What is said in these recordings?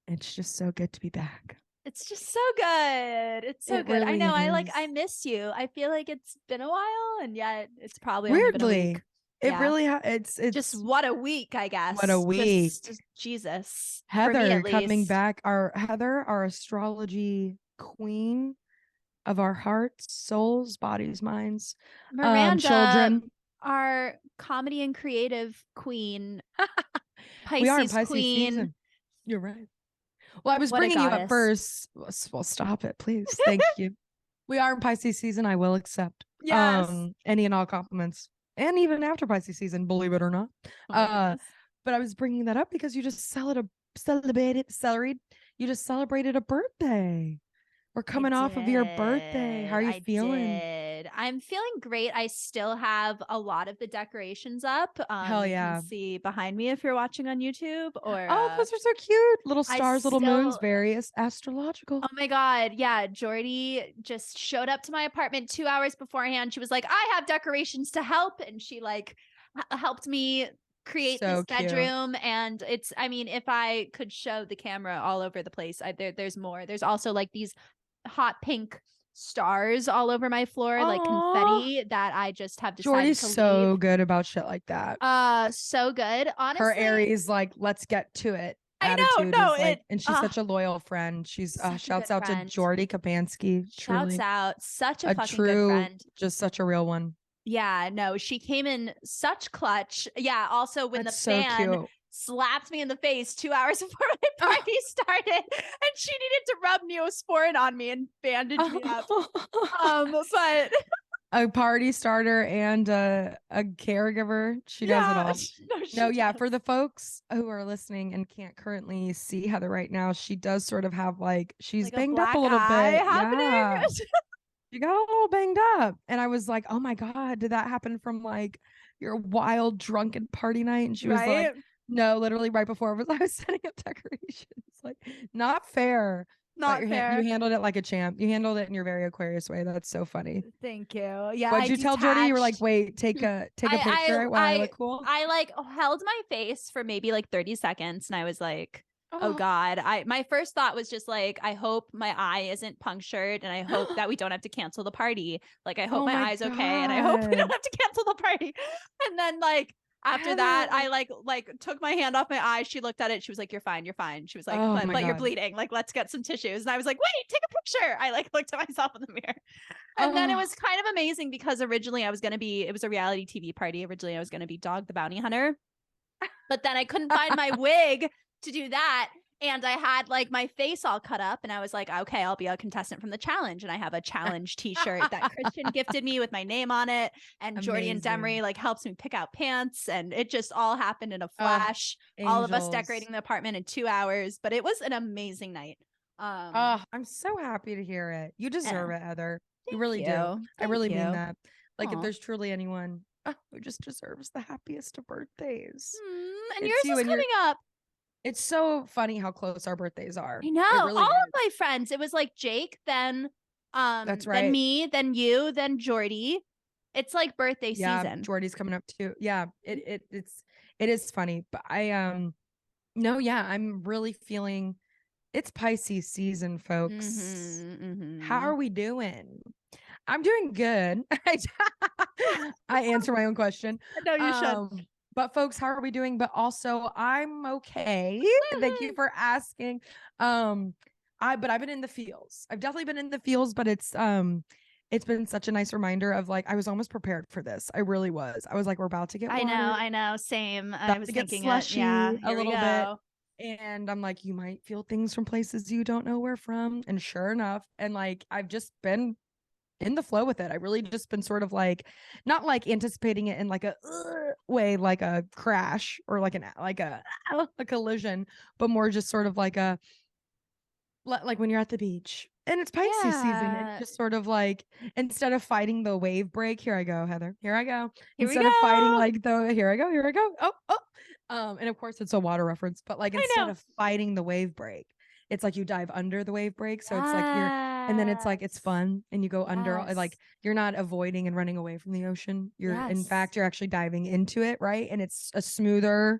It's just so good to be back. It's just so good. It's so It good. I really know. I is. miss you. I feel like it's been a while, and yet it's probably only been a week. Weirdly, it Yeah. really Just it's what a week, I what a guess. Just week. Jesus. For me Heather at coming least. back, our astrology queen of our hearts, souls, bodies, minds, Miranda, children. our comedy and creative queen, We are in Pisces Pisces queen. season. You're right. Well, I was What a bringing you up goddess. first. Well, stop it, please. Thank you. We are in Pisces season. I will accept Yes. any and all compliments, and even after Pisces season, believe it or not. Oh my Uh, goodness. but I was bringing that up because you just celebrated. You just celebrated a birthday. We're I coming off of your birthday. How did. are you I feeling? did. I'm feeling great. I still have a lot of the decorations up. Hell You can yeah. see behind me if you're watching on YouTube or Oh, those are so cute. Little I stars, little moons, still various astrological. Oh my God. Yeah. Jordy just showed up to my apartment 2 hours beforehand. She was like, I have decorations to help. And she like helped me create So this cute. bedroom. And it's, I mean, if I could show the camera all over the place, there's more. There's also like these hot pink stars all over my floor, like Oh, confetti that I just have decided Jordy's to leave. so good about shit like that. So good. Her Honestly, Aries, like, let's get to it I know. attitude No, is like, it, and she's such a loyal friend. She's such a shouts good out to friend. Jordy Kapansky, Shouts truly out. Such a a fucking good true, friend. just such a real one. Yeah, no, she came in such clutch. Yeah, also when the That's so fan cute. slapped me in the face 2 hours before my party started, and she needed to rub Neosporin on me and bandage me up. But A party starter and a caregiver. She does it yeah, all. no, No, she yeah, for does. the folks who are listening and can't currently see Heather right now, she does sort of have like she's Like a banged up a black little eye bit. happening. Yeah. You got a little banged up. And I was like, oh my God, did that happen from like your wild drunken party night? And she was like, Right? no, literally right before I was setting up decorations. Like, not fair. But Not you fair. handled it like a champ. You handled it in your very Aquarius way. That's so funny. Thank you. Yeah, What'd I you tell Jordy? You were like, detached. wait, take a picture while I look cool. I like held my face for maybe like 30 seconds and I was like, oh Oh, God. My first thought was just like, I hope my eye isn't punctured and I hope that we don't have to cancel the party. Like I hope oh my my eye's okay and I hope we don't God. have to cancel the party. And then like after that, Heather. I like took my hand off my eye. She looked at it. She was like, "You're fine. You're fine." She was like, Oh "But my you're God. bleeding. Like, let's get some tissues." And I was like, "Wait, take a picture." I like looked at myself in the mirror. And then it Oh, was kind of amazing because originally I was going to be, it was a reality TV party. Originally I was going to be Dog the Bounty Hunter, but then I couldn't find my wig to do that. And I had like my face all cut up, and I was like, okay, I'll be a contestant from the challenge. And I have a challenge t shirt that Christian gifted me with my name on it. And Jordy and Demery amazing. like helps me pick out pants. And it just all happened in a Oh, flash. All of us angels. decorating the apartment in 2 hours, but it was an amazing night. Oh, I'm so happy to hear it. You deserve Yeah. it, Heather. You Thank really do. you. I Thank really mean you. that. Like, if Aw. there's truly anyone who just deserves the happiest of birthdays, And it's yours you. is And you're, coming up. it's so funny how close our birthdays are. I know. It All really of is. my friends. It was like Jake, That's then right. me, then you, then Jordy. It's like birthday Yeah. season. Jordy's coming up too. Yeah. It is funny. But no, yeah, I'm really feeling it's Pisces season, folks. Mm-hmm. How Mm-hmm. are we doing? I'm doing good. I answer my own question. No, you should. But folks, how are we doing? But also, I'm okay. Thank you for asking. But I've been in the feels. I've definitely been in the feels, but it's been such a nice reminder of like I was almost prepared for this. I really was. I was like, we're about to get watered, I know. Same. I about was to get thinking it. Yeah, slushy a here we little bit. go. And I'm like, you might feel things from places you don't know where from. And sure enough, and like I've just been in the flow with it. I really just been sort of like not like anticipating it in like a way, like a crash or like a collision, but more just sort of like a like when you're at the beach and it's Pisces season. It's Yeah. just sort of like instead of fighting the wave break, here I go, Heather. Here I go. Here we Instead of fighting go. like the here I go, here I go. Oh, oh. And of course it's a water reference, but like I instead know. of fighting the wave break, it's like you dive under the wave break. So it's like you're and then it's like it's Yes. fun and you go under like Yes. you're not avoiding and running away from the ocean. You're in Yes. fact you're actually diving into it, right? And it's a smoother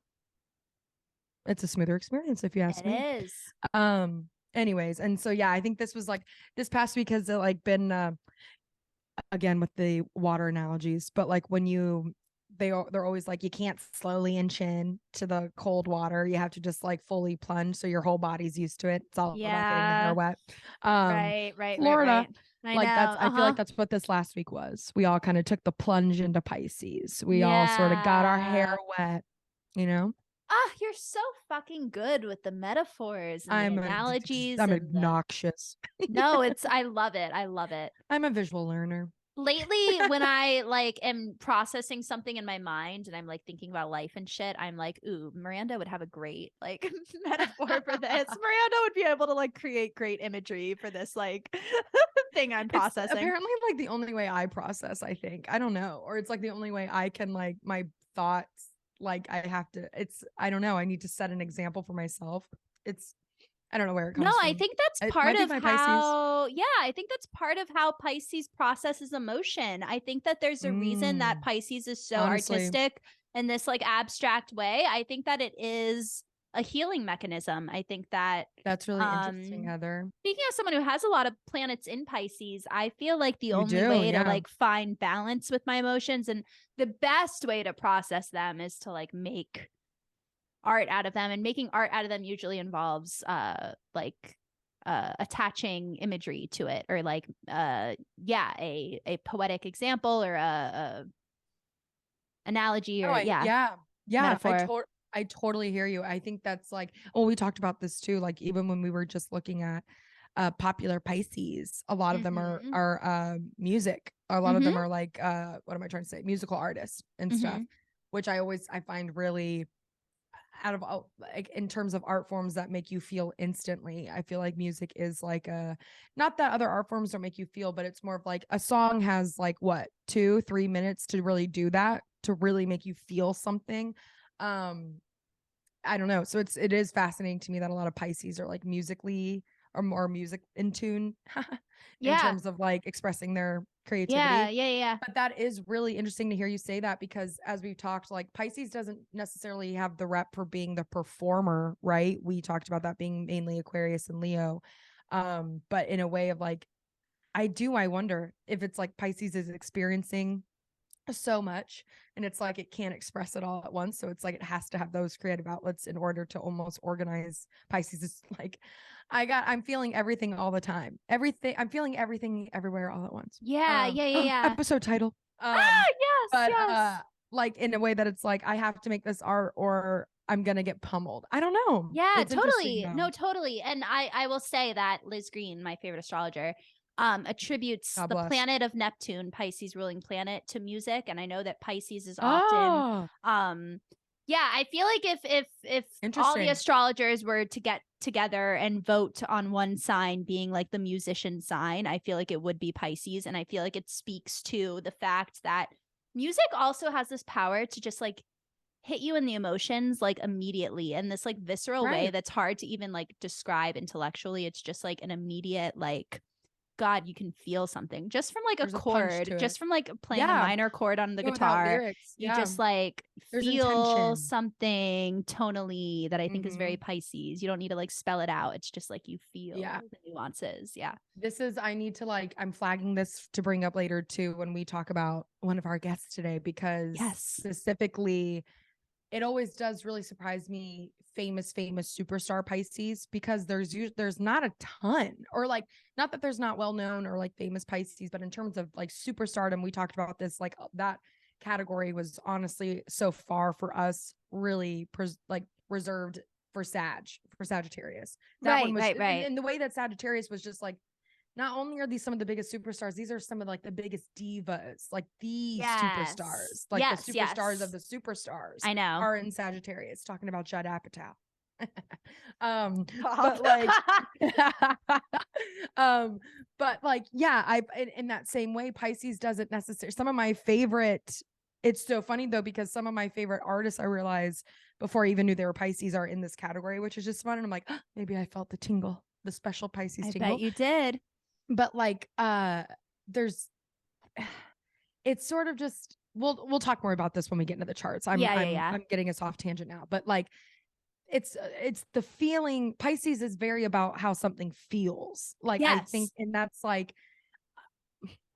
it's a smoother experience if you ask It me. is. Anyways, and so yeah, I think this was like this past week has like been again with the water analogies, but like when they're always like you can't slowly inch in to the cold water, you have to just like fully plunge so your whole body's used to it. It's all about getting the hair wet. Florida, I like know. I feel like that's what this last week was. We all kind of took the plunge into Pisces. We all sort of got our hair wet, you know. Ah, you're so fucking good with the metaphors and the analogies. I'm and obnoxious. No, I love it. I love it. I'm a visual learner. Lately, when I like am processing something in my mind and I'm like thinking about life and shit, I'm like, ooh, Miranda would have a great like metaphor for this. Miranda would be able to like create great imagery for this like thing I'm processing. It's apparently like the only way I process, I think. I don't know. Or it's like the only way I can like my thoughts, like I have to, I don't know. I need to set an example for myself. I don't know where it comes from. I think that's part of how, I think that's part of how Pisces processes emotion. I think that there's a reason that Pisces is so artistic in this like abstract way. I think that it is a healing mechanism. I think that's really interesting, Heather. Speaking of someone who has a lot of planets in Pisces, I feel like the only way to like find balance with my emotions and the best way to process them is to like make art out of them, and making art out of them usually involves attaching imagery to it, or like a poetic example or a analogy or metaphor. I totally hear you. I think that's like, we talked about this too, like even when we were just looking at popular Pisces, a lot of them are music, a lot of them are like what am I trying to say, musical artists and stuff, which I find really out of all, like in terms of art forms that make you feel instantly. I feel like music is like not that other art forms don't make you feel, but it's more of like a song has like what 2-3 minutes to really do that, to really make you feel something. I don't know, so it is fascinating to me that a lot of Pisces are like musically or more music in tune in terms of like expressing their creativity. But that is really interesting to hear you say that, because as we've talked, like Pisces doesn't necessarily have the rep for being the performer, right? We talked about that being mainly Aquarius and Leo. But in a way of like, I wonder if it's like Pisces is experiencing so much and it's like it can't express it all at once, so it's like it has to have those creative outlets in order to almost organize. Pisces is like, I'm feeling everything all the time, I'm feeling everything everywhere all at once. Episode title. Like in a way that it's like I have to make this art or I'm gonna get pummeled. I don't know. It's totally. No, totally. And I will say that Liz Green, my favorite astrologer, attributes the planet of Neptune, Pisces ruling planet, to music. And I know that Pisces is often I feel like if all the astrologers were to get together and vote on one sign being like the musician sign, I feel like it would be Pisces. And I feel like it speaks to the fact that music also has this power to just like hit you in the emotions like immediately in this like visceral way that's hard to even like describe intellectually. It's just like an immediate like, God, you can feel something just from like a chord, just from like playing a minor chord on the guitar. You just like feel something tonally that I think is very Pisces. You don't need to like spell it out. It's just like you feel the nuances. This is, I need to like, I'm flagging this to bring up later too when we talk about one of our guests today, because specifically it always does really surprise me, famous superstar Pisces, because there's not a ton, or like, not that there's not well-known or like famous Pisces, but in terms of like superstardom, we talked about this, like that category was honestly so far for us really reserved for Sagittarius. That one was and the way that Sagittarius was just like, not only are these some of the biggest superstars, these are some of like the biggest divas, like the superstars, like the superstars of the superstars. I know are in Sagittarius. Talking about Judd Apatow. But like, but like, I in that same way, Pisces doesn't necessarily. Some of my favorite. It's so funny though, because some of my favorite artists, I realized before I even knew they were Pisces, are in this category, which is just fun. And I'm like, maybe I felt the tingle, the special Pisces tingle. I bet you did. But like there's it's sort of just we'll talk more about this when we get into the charts. I'm getting a soft tangent now, but like it's the feeling. Pisces is very about how something feels. Like I think, Yes. and that's like,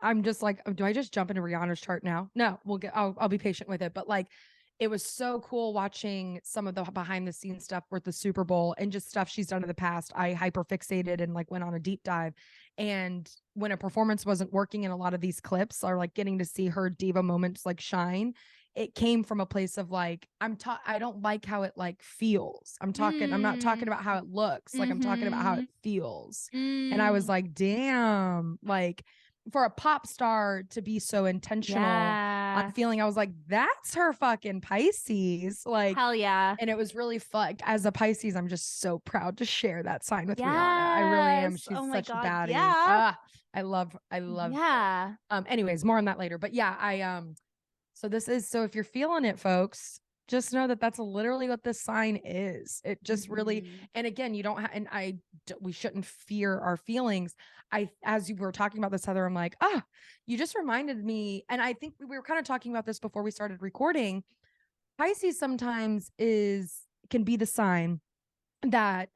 I'm just like, do I just jump into Rihanna's chart now? No, I'll be patient with it. But like, it was so cool watching some of the behind the scenes stuff with the Super Bowl and just stuff she's done in the past. I hyper fixated and like went on a deep dive. And when a performance wasn't working in a lot of these clips, or like getting to see her diva moments like shine, it came from a place of like, I don't like how it like feels. I'm not talking about how it looks. Like I'm talking about how it feels. And I was like, damn, like for a pop star to be so intentional on feeling, I was like, that's her fucking Pisces. Like, hell yeah. and it was really fun. As a Pisces, I'm just so proud to share that sign with Rihanna. I really am. She's Oh my such a God. baddie. Yeah. I love Yeah. anyways, more on that later. But yeah, so if you're feeling it, folks, just know that that's literally what this sign is. It just really, and again, you don't have, and we shouldn't fear our feelings. As you were talking about this, Heather, I'm like, you just reminded me. And I think we were kind of talking about this before we started recording. Pisces sometimes can be the sign that,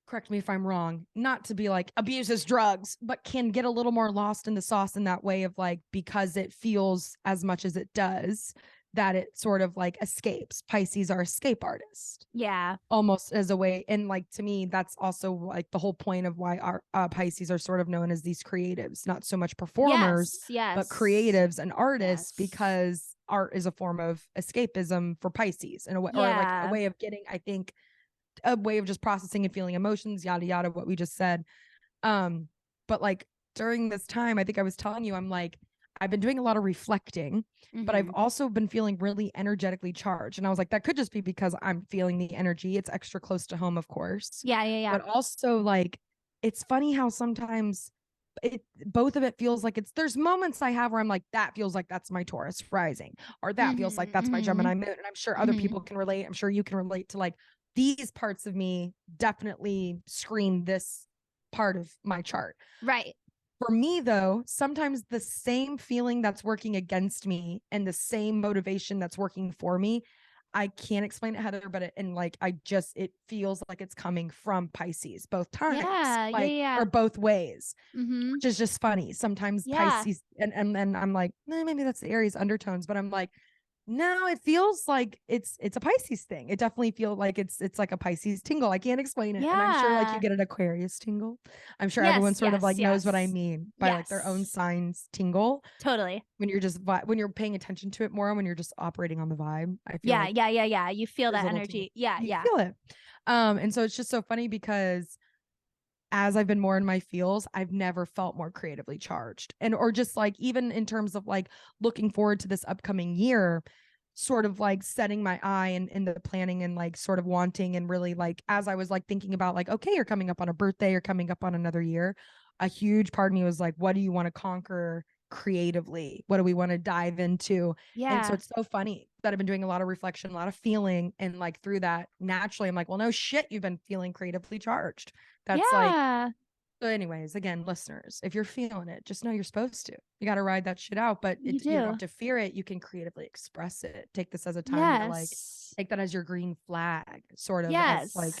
correct me if I'm wrong, not to be like abuses drugs, but can get a little more lost in the sauce in that way of like, because it feels as much as it does, that it sort of like escapes. Pisces are escape artists. Yeah. Almost as a way. And like, to me, that's also like the whole point of why our Pisces are sort of known as these creatives, not so much performers, but creatives and artists, because art is a form of escapism for Pisces in a way, or like a way of getting, I think, a way of just processing and feeling emotions, yada yada, what we just said. But like during this time, I think I was telling you, I'm like, I've been doing a lot of reflecting, but I've also been feeling really energetically charged. And I was like, that could just be because I'm feeling the energy. It's extra close to home, of course. Yeah. But also, like, it's funny how sometimes both of it feels like there's moments I have where I'm like, that feels like that's my Taurus rising, or that feels like that's my Gemini moon. And I'm sure other people can relate. I'm sure you can relate to like, these parts of me definitely scream this part of my chart. Right. For me, though, sometimes the same feeling that's working against me and the same motivation that's working for me, I can't explain it, Heather, but it feels like it's coming from Pisces both times, or both ways, which is just funny. Sometimes Pisces, and then I'm like, maybe that's the Aries undertones, but I'm like, no, it feels like it's a Pisces thing. It definitely feels like it's like a Pisces tingle. I can't explain it. And I'm sure like you get an Aquarius tingle. I'm sure everyone sort of like knows what I mean by like their own signs tingle. Totally. When you're paying attention to it more, when you're just operating on the vibe. I feel yeah. You feel that energy. You feel it. And so it's just so funny because as I've been more in my feels, I've never felt more creatively charged. Or just like, even in terms of like looking forward to this upcoming year, sort of like setting my eye in the planning and like sort of wanting, and really like, as I was like thinking about like, okay, you're coming up on a birthday, you're coming up on another year. A huge part of me was like, what do you want to conquer creatively? What do we want to dive into? And so it's so funny that I've been doing a lot of reflection, a lot of feeling. And like through that, naturally, I'm like, well, no shit, you've been feeling creatively charged. That's like, so anyways, again, listeners, if you're feeling it, just know you're supposed to. You got to ride that shit out, but you don't have to fear it. You can creatively express it. Take this as a time to like, take that as your green flag, sort of as like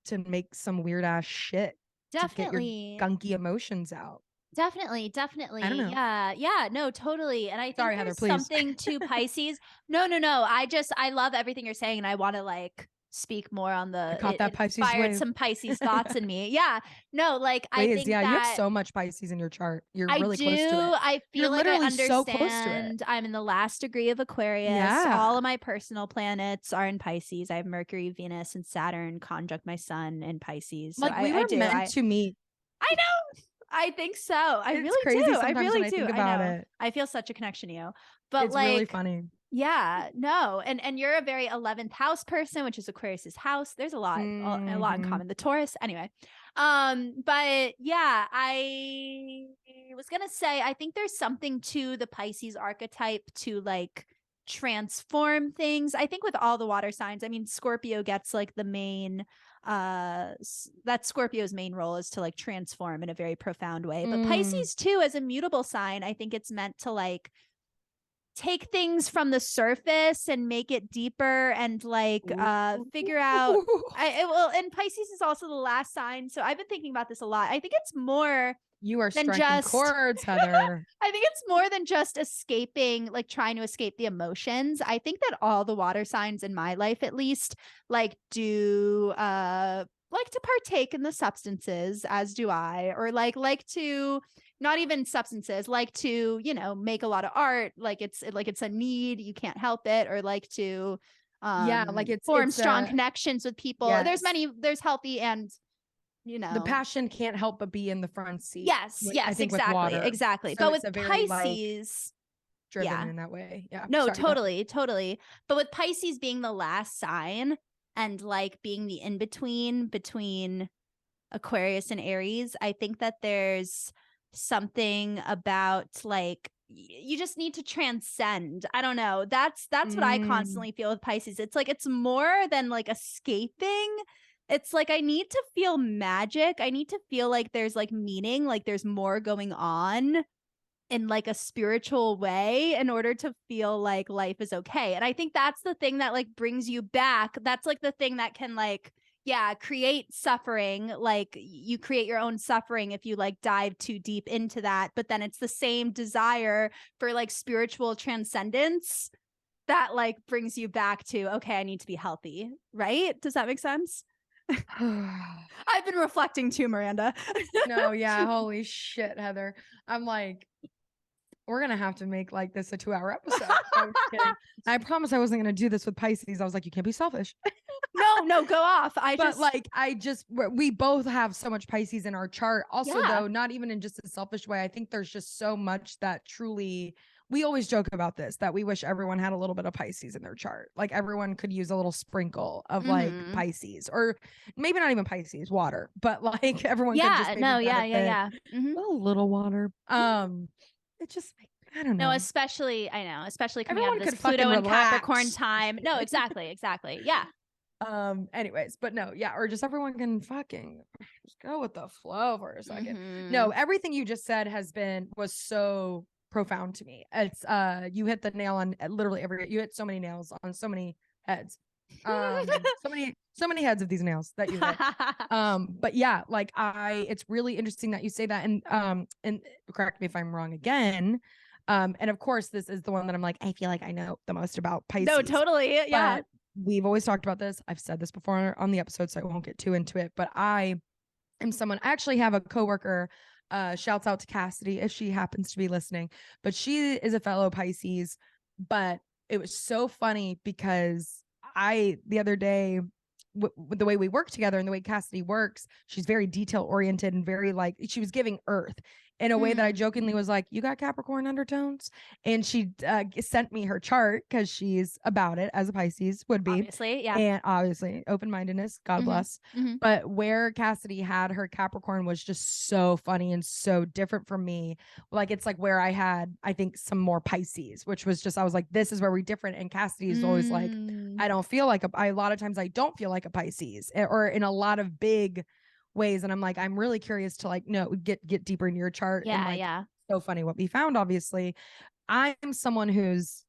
to make some weird ass shit. Definitely. To get your gunky emotions out. Definitely. I don't know. Yeah, no, totally. And I think Sorry, there's Heather, please. something to Pisces. No. I love everything you're saying, and I want to like speak more on the, I caught that Pisces inspired wave. some Pisces thoughts in me. Yeah. No, like I think you that have so much Pisces in your chart. You're really close to it. I feel You're like I literally understand. so close to it. I'm in the last degree of Aquarius. Yeah. All of my personal planets are in Pisces. I have Mercury, Venus, and Saturn conjunct my sun in Pisces. So like we were meant to meet. I know. I think so. I It's really crazy do. sometimes I really when I do. think about I know. it. I feel such a connection to you. But It's like, really funny. Yeah, no. And you're a very 11th house person, which is Aquarius's house. There's a lot in common. The Taurus. Anyway. But yeah, I was gonna say, I think there's something to the Pisces archetype to like transform things. I think with all the water signs, I mean, Scorpio gets like the main that's Scorpio's main role, is to like transform in a very profound way. But Pisces too, as a mutable sign, I think it's meant to like take things from the surface and make it deeper and like figure out and Pisces is also the last sign, so I've been thinking about this a lot. I think it's more You are than striking just chords, Heather. I think it's more than just escaping, like trying to escape the emotions. I think that all the water signs in my life, at least, like do like to partake in the substances, as do I, or like to not even substances, like to, you know, make a lot of art, like it's a need, you can't help it, or like to Yeah, like form it's strong connections with people. yes. There's healthy and, you know, The passion can't help but be in the front seat. yes, I think exactly, with water. exactly. So but it's with a very Pisces, driven yeah, in that way. Yeah. no, Sorry, go ahead. totally. But with Pisces being the last sign and like being the in between Aquarius and Aries, I think that there's something about like you just need to transcend. I don't know. That's what I constantly feel with Pisces. It's like it's more than like escaping. It's like I need to feel magic. I need to feel like there's like meaning, like there's more going on in like a spiritual way in order to feel like life is okay. And I think that's the thing that like brings you back. That's like the thing that can like, yeah, create suffering. Like you create your own suffering if you like dive too deep into that. But then it's the same desire for like spiritual transcendence that like brings you back to, okay, I need to be healthy. Right? Does that make sense? I've been reflecting too, Miranda. No, yeah, holy shit, Heather. I'm like, we're gonna have to make like this a 2-hour episode. I'm just kidding. I promise I wasn't gonna do this with Pisces. I was like, you can't be selfish. No, go off. We both have so much Pisces in our chart. Also, Yeah. though, not even in just a selfish way. I think there's just so much that truly, we always joke about this, that we wish everyone had a little bit of Pisces in their chart. Like everyone could use a little sprinkle of like Pisces, or maybe not even Pisces, water, but like everyone could just maybe yeah. a little water. It just, I don't know. No, especially coming Everyone out of this could fucking Pluto and relax. Capricorn time. No, exactly. Yeah. Anyways, but no, yeah, or just everyone can fucking just go with the flow for a second. Mhm. No, everything you just said was so profound to me. It's you hit the nail on literally you hit so many nails on so many heads. So many heads of these nails that you hit. But yeah, like it's really interesting that you say that, and correct me if I'm wrong again. And of course this is the one that I'm like, I feel like I know the most about Pisces. No, totally. Yeah. But we've always talked about this. I've said this before on the episode, so I won't get too into it, but I actually have a coworker, shouts out to Cassidy if she happens to be listening, but she is a fellow Pisces. But it was so funny because the other day, with the way we work together and the way Cassidy works, she's very detail oriented and very like, she was giving earth in a way that I jokingly was like, you got Capricorn undertones? And she sent me her chart because she's about it, as a Pisces would be. Obviously, yeah. And obviously open-mindedness, God bless. But where Cassidy had her Capricorn was just so funny and so different from me. Like it's like where I had, I think, some more Pisces, which was just, I was like, this is where we're different. And Cassidy is always like, I don't feel like a lot of times I don't feel like a Pisces, or in a lot of big ways. And I'm like, I'm really curious to like, no, get deeper in your chart. Yeah, and like, yeah. so funny what we found. Obviously, I'm someone who's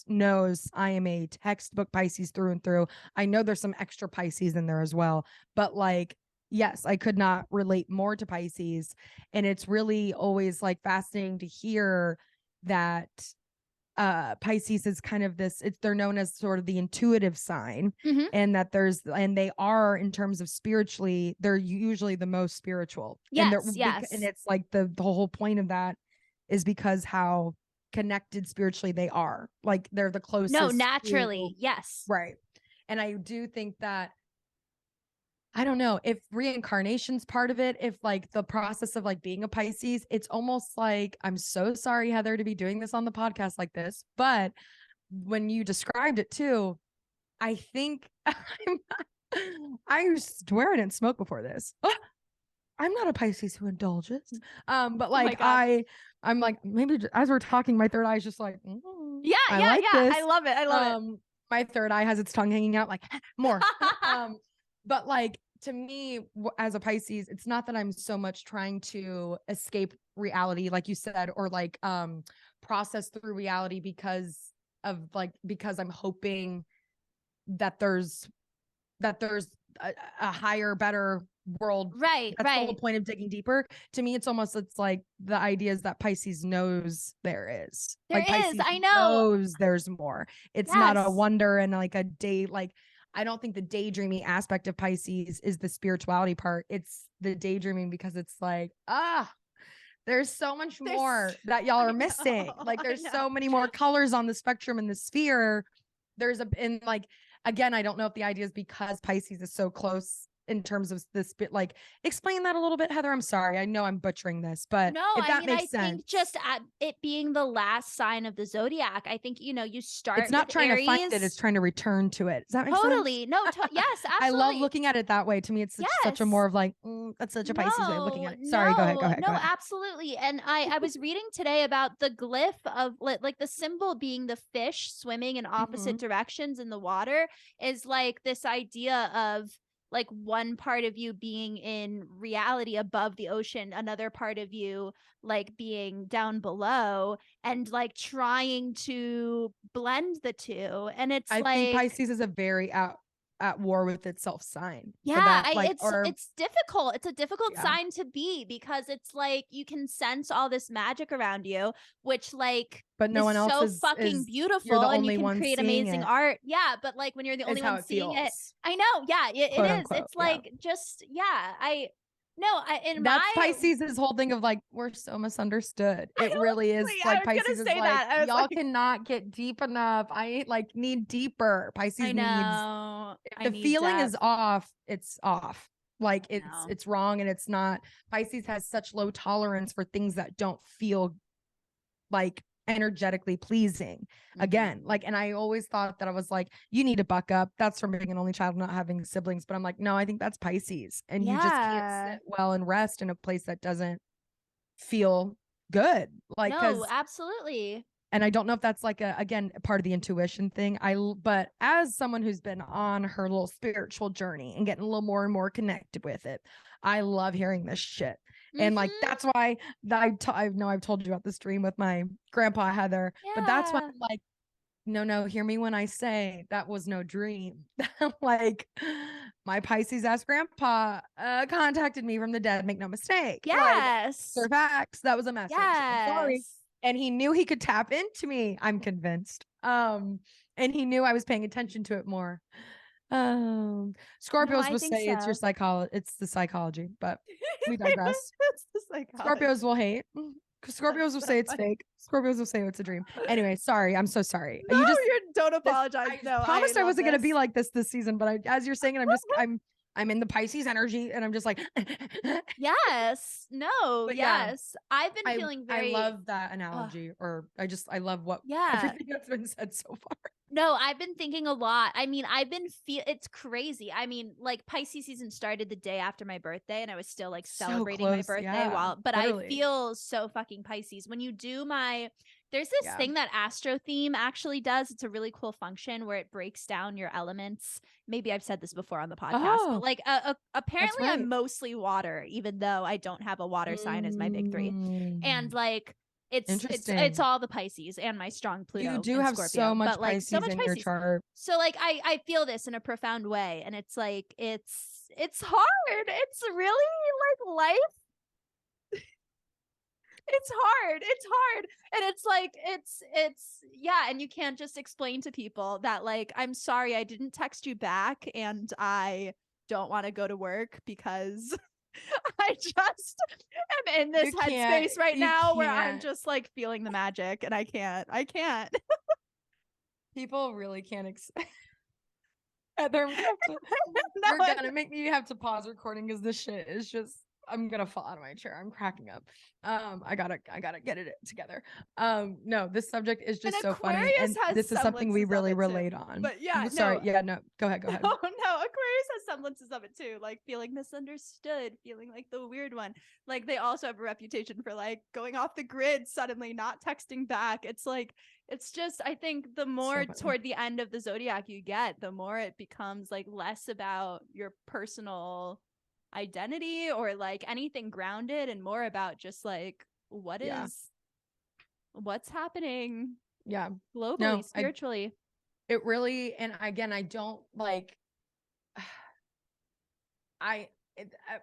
knows I am a textbook Pisces through and through. I know there's some extra Pisces in there as well, but like, yes, I could not relate more to Pisces. And it's really always like fascinating to hear that Pisces is kind of they're known as sort of the intuitive sign, and that and they are, in terms of spiritually, they're usually the most spiritual. Yes. And it's like the whole point of that is because how connected spiritually they are. Like they're the closest. No, naturally. Yes. Right. And I do think that, I don't know if reincarnation's part of it, if like the process of like being a Pisces, it's almost like, I'm so sorry, Heather, to be doing this on the podcast like this, but when you described it too, I think I swear I didn't smoke before this. I'm not a Pisces who indulges. But like I'm like, maybe as we're talking, my third eye is just like, yeah. This. I love it. My third eye has its tongue hanging out, like more. But like, to me, as a Pisces, it's not that I'm so much trying to escape reality, like you said, or like process through reality because I'm hoping that there's a higher, better world. Right, That's the whole right. point of digging deeper. To me, it's like the idea is that Pisces knows there is. There Like is. Pisces I know. knows there's more. It's not a Yes. wonder and like a day. Like I don't think the daydreaming aspect of Pisces is the spirituality part. It's the daydreaming because it's like, there's so much more that y'all are missing. Like there's so many more colors on the spectrum in the sphere. And like, again, I don't know if the idea is because Pisces is so close in terms of this bit. Like, explain that a little bit, Heather. I'm sorry. I know I'm butchering this, but No, if I that mean, I makes sense. think just at it being the last sign of the zodiac, I think, you start It's not with trying Aries. to find it, it's trying to return to it. Does that make sense? Totally. No, yes, absolutely. I love looking at it that way. To me, it's such a more of like, that's such a Pisces way of looking at it. Sorry, go ahead. No, absolutely. And I was reading today about the glyph of like the symbol being the fish swimming in opposite directions in the water is like this idea of like one part of you being in reality above the ocean, another part of you like being down below, and like trying to blend the two. And it's I like, think Pisces is a very at war with itself sign for yeah, that. Like, it's difficult. It's a difficult Yeah. sign to be because it's like you can sense all this magic around you, which like but no one is else so is fucking you're the beautiful, and you only can one create seeing amazing it, art. Yeah, but like when you're the only is how one it seeing it, feels. I know. Yeah, it Quote is. unquote. It's Yeah. like just I no, I in That's my Pisces' whole thing of like, we're so misunderstood. It really is I like was gonna Pisces is say like, that. I was y'all like, cannot get deep enough. I like need deeper. I Pisces needs, know. if I the need feeling is depth. off, it's off. Like No. it's wrong and it's not. Pisces has such low tolerance for things that don't feel like energetically pleasing. Again, like, and I always thought that I was like, you need to buck up. That's from being an only child, not having siblings. But I'm like, no, I think that's Pisces. And you just can't sit well and rest in a place that doesn't feel good. Like, No, absolutely. and I don't know if that's like again, part of the intuition thing. But as someone who's been on her little spiritual journey and getting a little more and more connected with it, I love hearing this shit. And like, that's why I know I've told you about this dream with my grandpa, Heather, but that's why I'm like, no, hear me when I say that was no dream. Like my Pisces ass grandpa contacted me from the dead. Make no mistake. Yes. Like, facts. That was a message. I'm sorry. Yes. And he knew he could tap into me. I'm convinced. And he knew I was paying attention to it more. Scorpios will say it's your psychology. It's the psychology, but we digress. It's the psychology. Scorpios will hate. Scorpios will say it's fake. Scorpios will say it's a dream. Anyway, sorry. I'm so sorry. No, you don't apologize. I promised I wasn't going to be like this season, but as you're saying it, I'm in the Pisces energy and I'm just like, yes, no, but yes. I've been feeling very, I love that analogy, or I love what everything that's been said so far. No, I've been thinking a lot. I mean, it's crazy. I mean, like Pisces season started the day after my birthday and I was still like celebrating my birthday but literally. I feel so fucking Pisces. When you do there's this thing that Astro Theme actually does. It's a really cool function where it breaks down your elements. Maybe I've said this before on the podcast, but like apparently I'm mostly water, even though I don't have a water sign as my big three. And like, it's all the Pisces and my strong Pluto. You do have Scorpio, so much Pisces in your chart. So like I feel this in a profound way, and it's like it's hard. It's really like life. It's hard. And it's like it's yeah, and you can't just explain to people that like, I'm sorry I didn't text you back and I don't want to go to work because I just am in this headspace right now where I'm just like feeling the magic and I can't. People really can't Heather, you're gonna make me have to pause recording because this shit is just, I'm gonna fall out of my chair. I'm cracking up. I gotta get it together. No, this subject is just so funny, and this is something we really relate on. But yeah, sorry, no, go ahead. Oh no, Aquarius has semblances of it too, like feeling misunderstood, feeling like the weird one. Like they also have a reputation for like going off the grid suddenly, not texting back. It's like, it's just, I think the more toward the end of the zodiac you get, the more it becomes like less about your personal identity or like anything grounded and more about just like Yeah. what's happening Yeah. globally, No, spiritually. it really, and again, I don't like,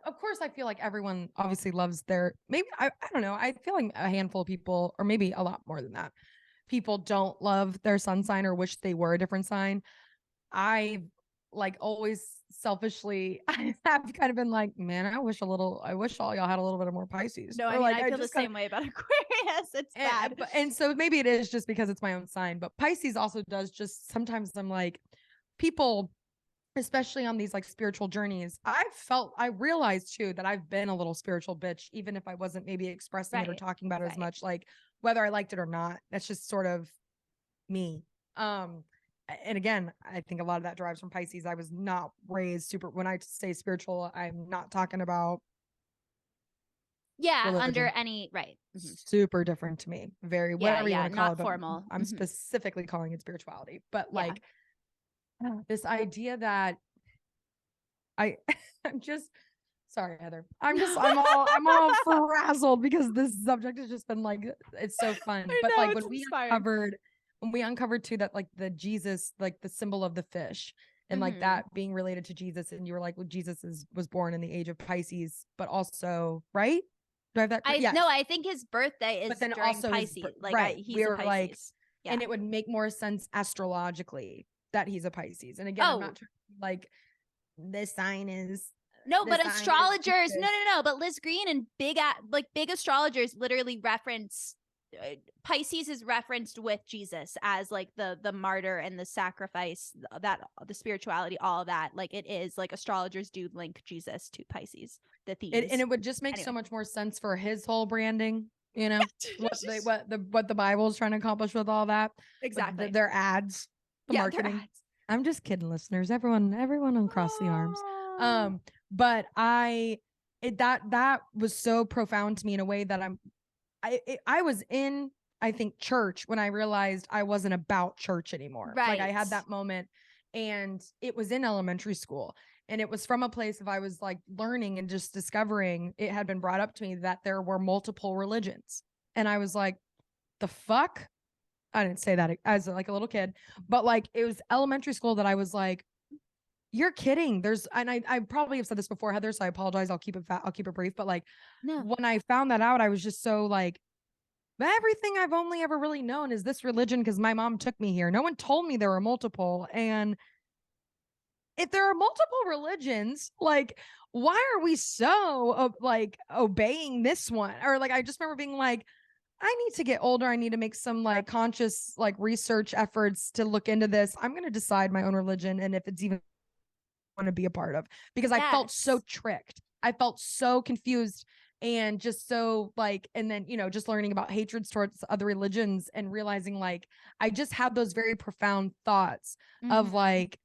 of course, I feel like everyone obviously loves their, maybe, I don't know. I feel like a handful of people, or maybe a lot more than that, people don't love their sun sign or wish they were a different sign. I like always selfishly, I have kind of been like, man, I wish all y'all had a little bit of more Pisces. No, I Or mean, like, I feel the just kind same way about Aquarius. It's bad. and so maybe it is just because it's my own sign, but Pisces also does just sometimes I'm like, people, especially on these like spiritual journeys, I realized too that I've been a little spiritual bitch, even if I wasn't maybe expressing it or Right. talking about it as Right. much, like whether I liked it or not. That's just sort of me. And again, I think a lot of that derives from Pisces. I was not raised super, when I say spiritual, I'm not talking about Yeah, religion. under any right. Mhm. Super different to me. Very, whatever you want to call not it, but formal. I'm Mhm. specifically calling it spirituality. But Yeah. like this idea that I I'm just sorry, Heather. I'm all frazzled because this subject has just been like, it's so fun. I But know, like it's inspiring. when we uncovered too that like the Jesus, like the symbol of the fish, and like Mhm. that being related to Jesus, and you were like, well, was born in the age of Pisces, but also, right? Do I have that correct? Yes. No, I think his birthday is But then during also Pisces. right. He's We a were Pisces. like, Yeah. and it would make more sense astrologically that he's a Pisces. And again, I'm not trying to be like, this sign is no, this but sign is astrologers, Jesus. no. But Liz Green and big astrologers literally reference Pisces is referenced with Jesus as like the martyr and the sacrifice, that the spirituality, all of that. Like it is like astrologers do link Jesus to Pisces, the themes. And it would just make so much more sense for his whole branding, you know, what the Bible is trying to accomplish with all that. Exactly. Their ads, the marketing. Their ads. I'm just kidding, listeners. Everyone across the arms. But that was so profound to me in a way that I was in, I think, church when I realized I wasn't about church anymore. Right. Like I had that moment, and it was in elementary school, and it was from a place of I was like learning and just discovering, it had been brought up to me that there were multiple religions. And I was like, the fuck? I didn't say that as like a little kid, but like it was elementary school that I was like, you're kidding. And I probably have said this before, Heather, so I apologize. I'll keep it brief. But like when I found that out, I was just so like, everything I've only ever really known is this religion because my mom took me here. No one told me there were multiple. And if there are multiple religions, like, why are we so like obeying this one? Or like, I just remember being like, I need to get older. I need to make some like conscious like research efforts to look into this. I'm going to decide my own religion, and if it's even want to be a part of, because I felt so tricked. I felt so confused and just so like, and then, just learning about hatreds towards other religions and realizing like, I just had those very profound thoughts of like,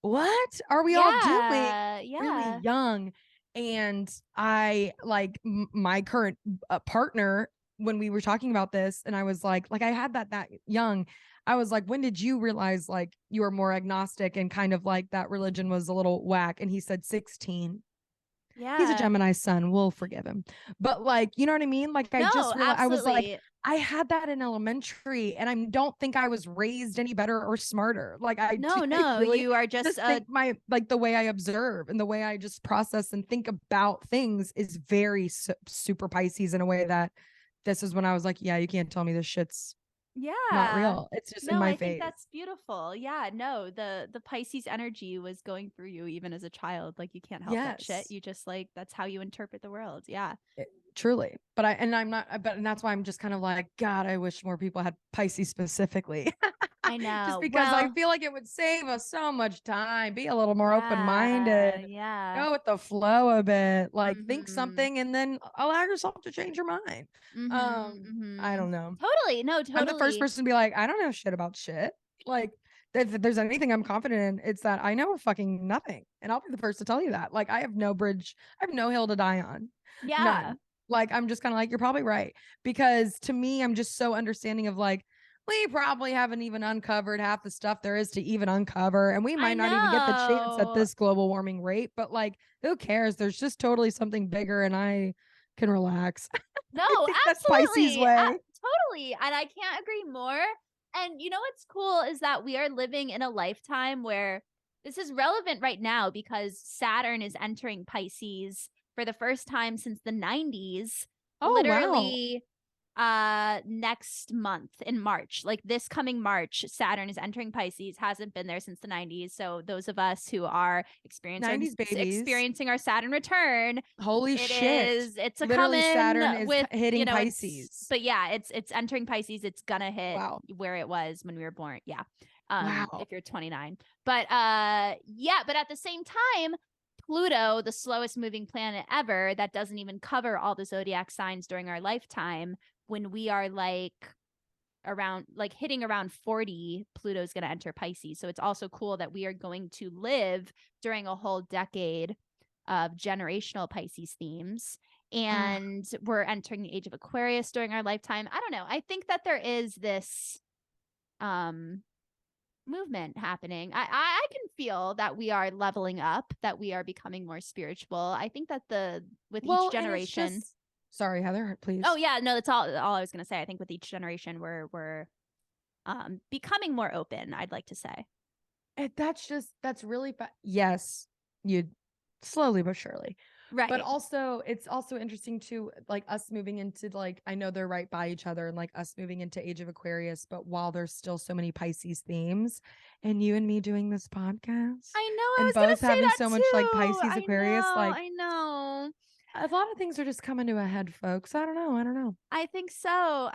what are we all doing? Really young. And I like my current partner, when we were talking about this, and I was like I had that young, I was like, when did you realize like you were more agnostic and kind of like that religion was a little whack? And he said 16. Yeah. He's a Gemini sun. We'll forgive him. But like, you know what I mean? Like I just realized, I was like, I had that in elementary, and I don't think I was raised any better or smarter. Like I really you are just think the way I observe and the way I just process and think about things is very super Pisces, in a way that this is when I was like, yeah, you can't tell me this shit's not real. It's just in my face. I think that's beautiful. Yeah, no, the Pisces energy was going through you even as a child. Like you can't help that shit. You just like, that's how you interpret the world. Yeah. Truly. But and that's why I'm just kind of like, God, I wish more people had Pisces specifically. I know. Just because I feel like it would save us so much time. Be a little more open-minded. Yeah. Go with the flow a bit. Like think something and then allow yourself to change your mind. I don't know. Totally. No, totally. I'm the first person to be like, I don't know shit about shit. Like if there's anything I'm confident in, it's that I know fucking nothing. And I'll be the first to tell you that. Like I have no hill to die on. Yeah. None. Like I'm just kind of like, you're probably right. Because to me, I'm just so understanding of like, we probably haven't even uncovered half the stuff there is to even uncover. And we might not even get the chance at this global warming rate. But like, who cares? There's just totally something bigger, and I can relax. No, I think that's Pisces absolutely. way. Totally. And I can't agree more. And you know what's cool is that we are living in a lifetime where this is relevant right now because Saturn is entering Pisces for the first time since the 90s. Oh, wow. Literally next month in March, like this coming March, Saturn is entering Pisces. Hasn't been there since the 90s. So those of us who are 90s babies. experiencing our Saturn return, Holy shit. it's a Literally coming Saturn is with hitting Pisces. but yeah, it's entering Pisces. It's gonna hit Wow. where it was when we were born. Yeah. Wow. If you're 29. But yeah, but at the same time, Pluto, the slowest moving planet ever, that doesn't even cover all the zodiac signs during our lifetime. When we are hitting around 40, Pluto's going to enter Pisces. So it's also cool that we are going to live during a whole decade of generational Pisces themes. And we're entering the age of Aquarius during our lifetime. I don't know. I think that there is this movement happening. I can feel that we are leveling up, that we are becoming more spiritual. I think that each generation. Sorry, Heather, please. Oh yeah, no, that's all I was gonna say. I think with each generation we're becoming more open, I'd like to say. That's really yes, you slowly but surely. Right. But also it's also interesting too, like us moving into like, I know they're right by each other and like us moving into Age of Aquarius, but while there's still so many Pisces themes and you and me doing this podcast. I know, and I was gonna both say having that so too. much like Pisces, Aquarius, like I know. a lot of things are just coming to a head, folks. I don't know. I think so.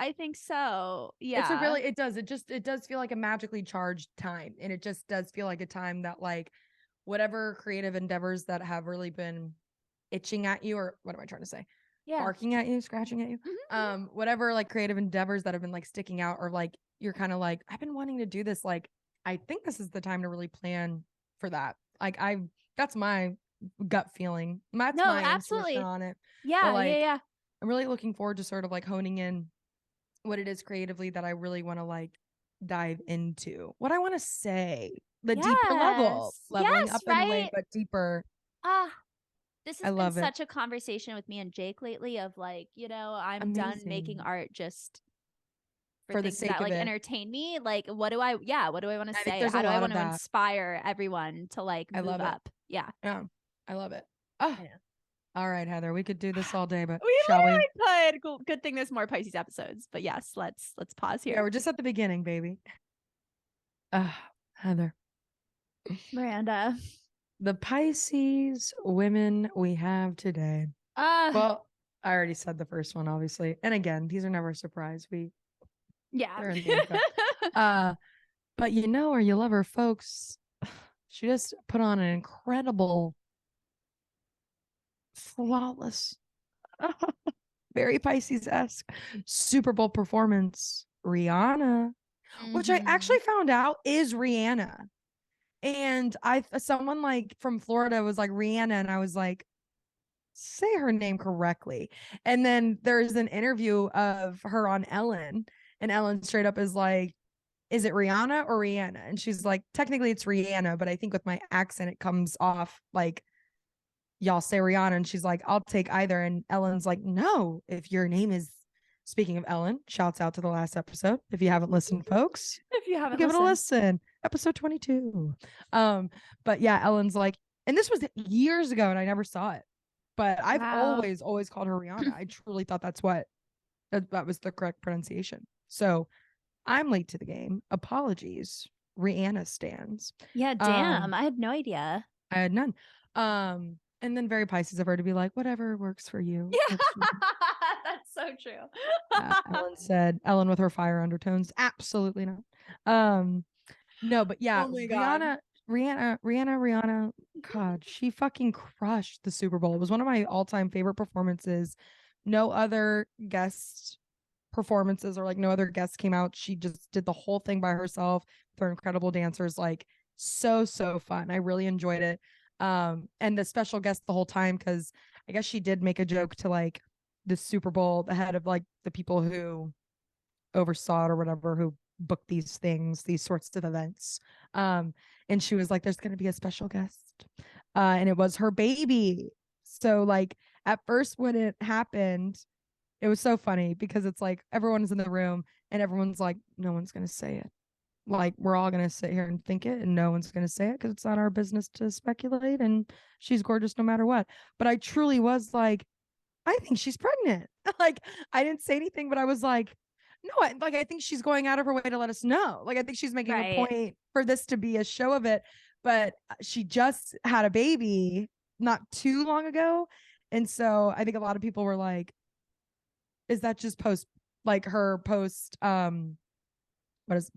Yeah. It does feel like a magically charged time. And it just does feel like a time that like whatever creative endeavors that have really been itching at you, or what am I trying to say? Yeah. Barking at you, scratching at you. Whatever like creative endeavors that have been like sticking out, or like you're kind of like, I've been wanting to do this. Like, I think this is the time to really plan for that. Like that's my gut feeling. That's my absolutely intuition on it. Yeah, but, like, yeah. I'm really looking forward to sort of like honing in what it is creatively that I really want to like dive into. What I want to say, the deeper level, leveling up in a way, but deeper. This has been such a conversation with me and Jake lately of like, I'm done making art just for the sake that like entertain me. Like, what do I want to say? How do I want to inspire everyone to like move up? Yeah. I love it. Oh, yeah. All right, Heather, we could do this all day, but we shall we? Could. Cool. Good thing there's more Pisces episodes. But yes, let's pause here. Yeah, we're just at the beginning, baby. Heather. Miranda. The Pisces women we have today. Well, I already said the first one, obviously. And again, these are never a surprise. They're in the intro. But you know her, you love her, folks. She just put on an incredible, flawless, very Pisces-esque Super Bowl performance. Rihanna, which I actually found out is Rihanna. And someone like from Florida was like Rihanna, and I was like, say her name correctly. And then there's an interview of her on Ellen, and Ellen straight up is like, is it Rihanna or Rihanna? And she's like, technically it's Rihanna, but I think with my accent it comes off like y'all say Rihanna. And she's like, I'll take either. And Ellen's like, no, if your name is, speaking of Ellen, shouts out to the last episode. If you haven't listened, folks, give it a listen. Episode 22. But yeah, Ellen's like, and this was years ago and I never saw it, but I've always called her Rihanna. I truly thought that was the correct pronunciation. So I'm late to the game. Apologies. Rihanna stands. Yeah, damn. I had no idea. I had none. And then very Pisces of her to be like, whatever works for you. Yeah. That's so true. Ellen with her fire undertones. Absolutely not. No, but yeah, Rihanna. God, she fucking crushed the Super Bowl. It was one of my all-time favorite performances. No other guest performances or like no other guests came out. She just did the whole thing by herself with her incredible dancers. Like so fun. I really enjoyed it. And the special guest the whole time, because I guess she did make a joke to like the Super Bowl, the head of like the people who oversaw it or whatever, who booked these things, these sorts of events. And she was like, there's going to be a special guest. And it was her baby. So like at first when it happened, It was so funny because it's like everyone's in the room and everyone's like, no one's gonna say it. Like we're all gonna sit here and think it, and no one's gonna say it because it's not our business to speculate. And she's gorgeous no matter what. But I truly was like, I think she's pregnant. Like I didn't say anything, but I was like, no, I think she's going out of her way to let us know. Like I think she's making a point for this to be a show of it. But she just had a baby not too long ago. And so I think a lot of people were like, is that just her post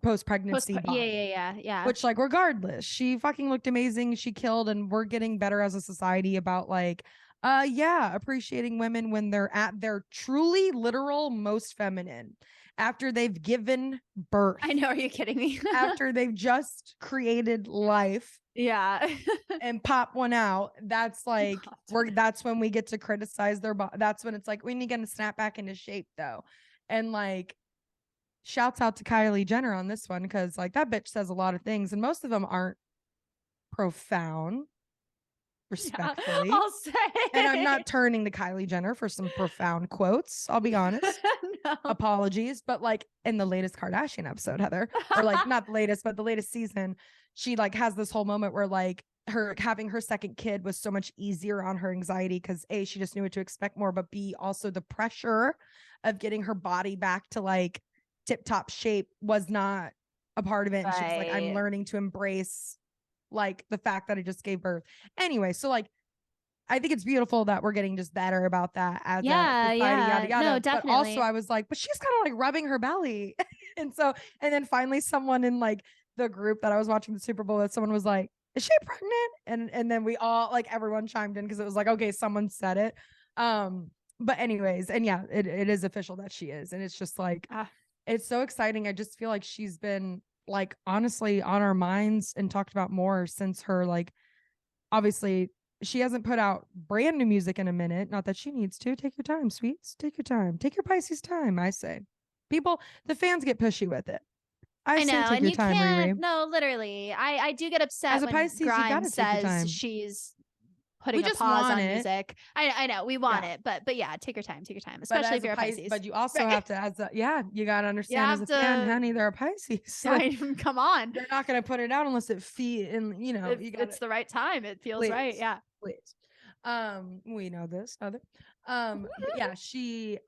post pregnancy yeah. Which like regardless, she fucking looked amazing. She killed, and we're getting better as a society about like appreciating women when they're at their truly literal most feminine after they've given birth. I know, are you kidding me? After they've just created life. Yeah. And pop one out. That's like that's when we get to criticize their body. That's when it's like we need to snap back into shape though. And like shouts out to Kylie Jenner on this one because like that bitch says a lot of things and most of them aren't profound, respectfully. Yeah, I'll say. And I'm not turning to Kylie Jenner for some profound quotes. I'll be honest. No. Apologies. But like in the latest Kardashian episode, Heather, or like not the latest, but the latest season, she like has this whole moment where like her having her second kid was so much easier on her anxiety because A, she just knew what to expect more, but B, also the pressure of getting her body back to like tip top shape was not a part of it. And she was like, I'm learning to embrace like the fact that I just gave birth. Anyway, so like I think it's beautiful that we're getting just better about that as a society, yada yada. No, definitely. But also I was like, but she's kind of like rubbing her belly. And then finally someone in like the group that I was watching the Super Bowl with, someone was like, is she pregnant? And then we all like everyone chimed in because it was like, okay, someone said it. But anyways, and yeah, it is official that she is. And it's just like it's so exciting. I just feel like she's been like honestly on our minds and talked about more since her like obviously she hasn't put out brand new music in a minute. Not that she needs to. Take your time, sweets. Take your time. Take your Pisces time, I say. People, the fans get pushy with it. I know, and you can't. No, literally, I do get upset as a Pisces, when Grimes says she's putting a pause on music. I know we want it, but yeah, take your time, especially if you're a Pisces. But you also have to, you gotta understand as a fan, honey, they're a Pisces. So come on, they're not gonna put it out unless it and it's the right time. It feels right. Yeah, please. We know this, Heather. Yeah, she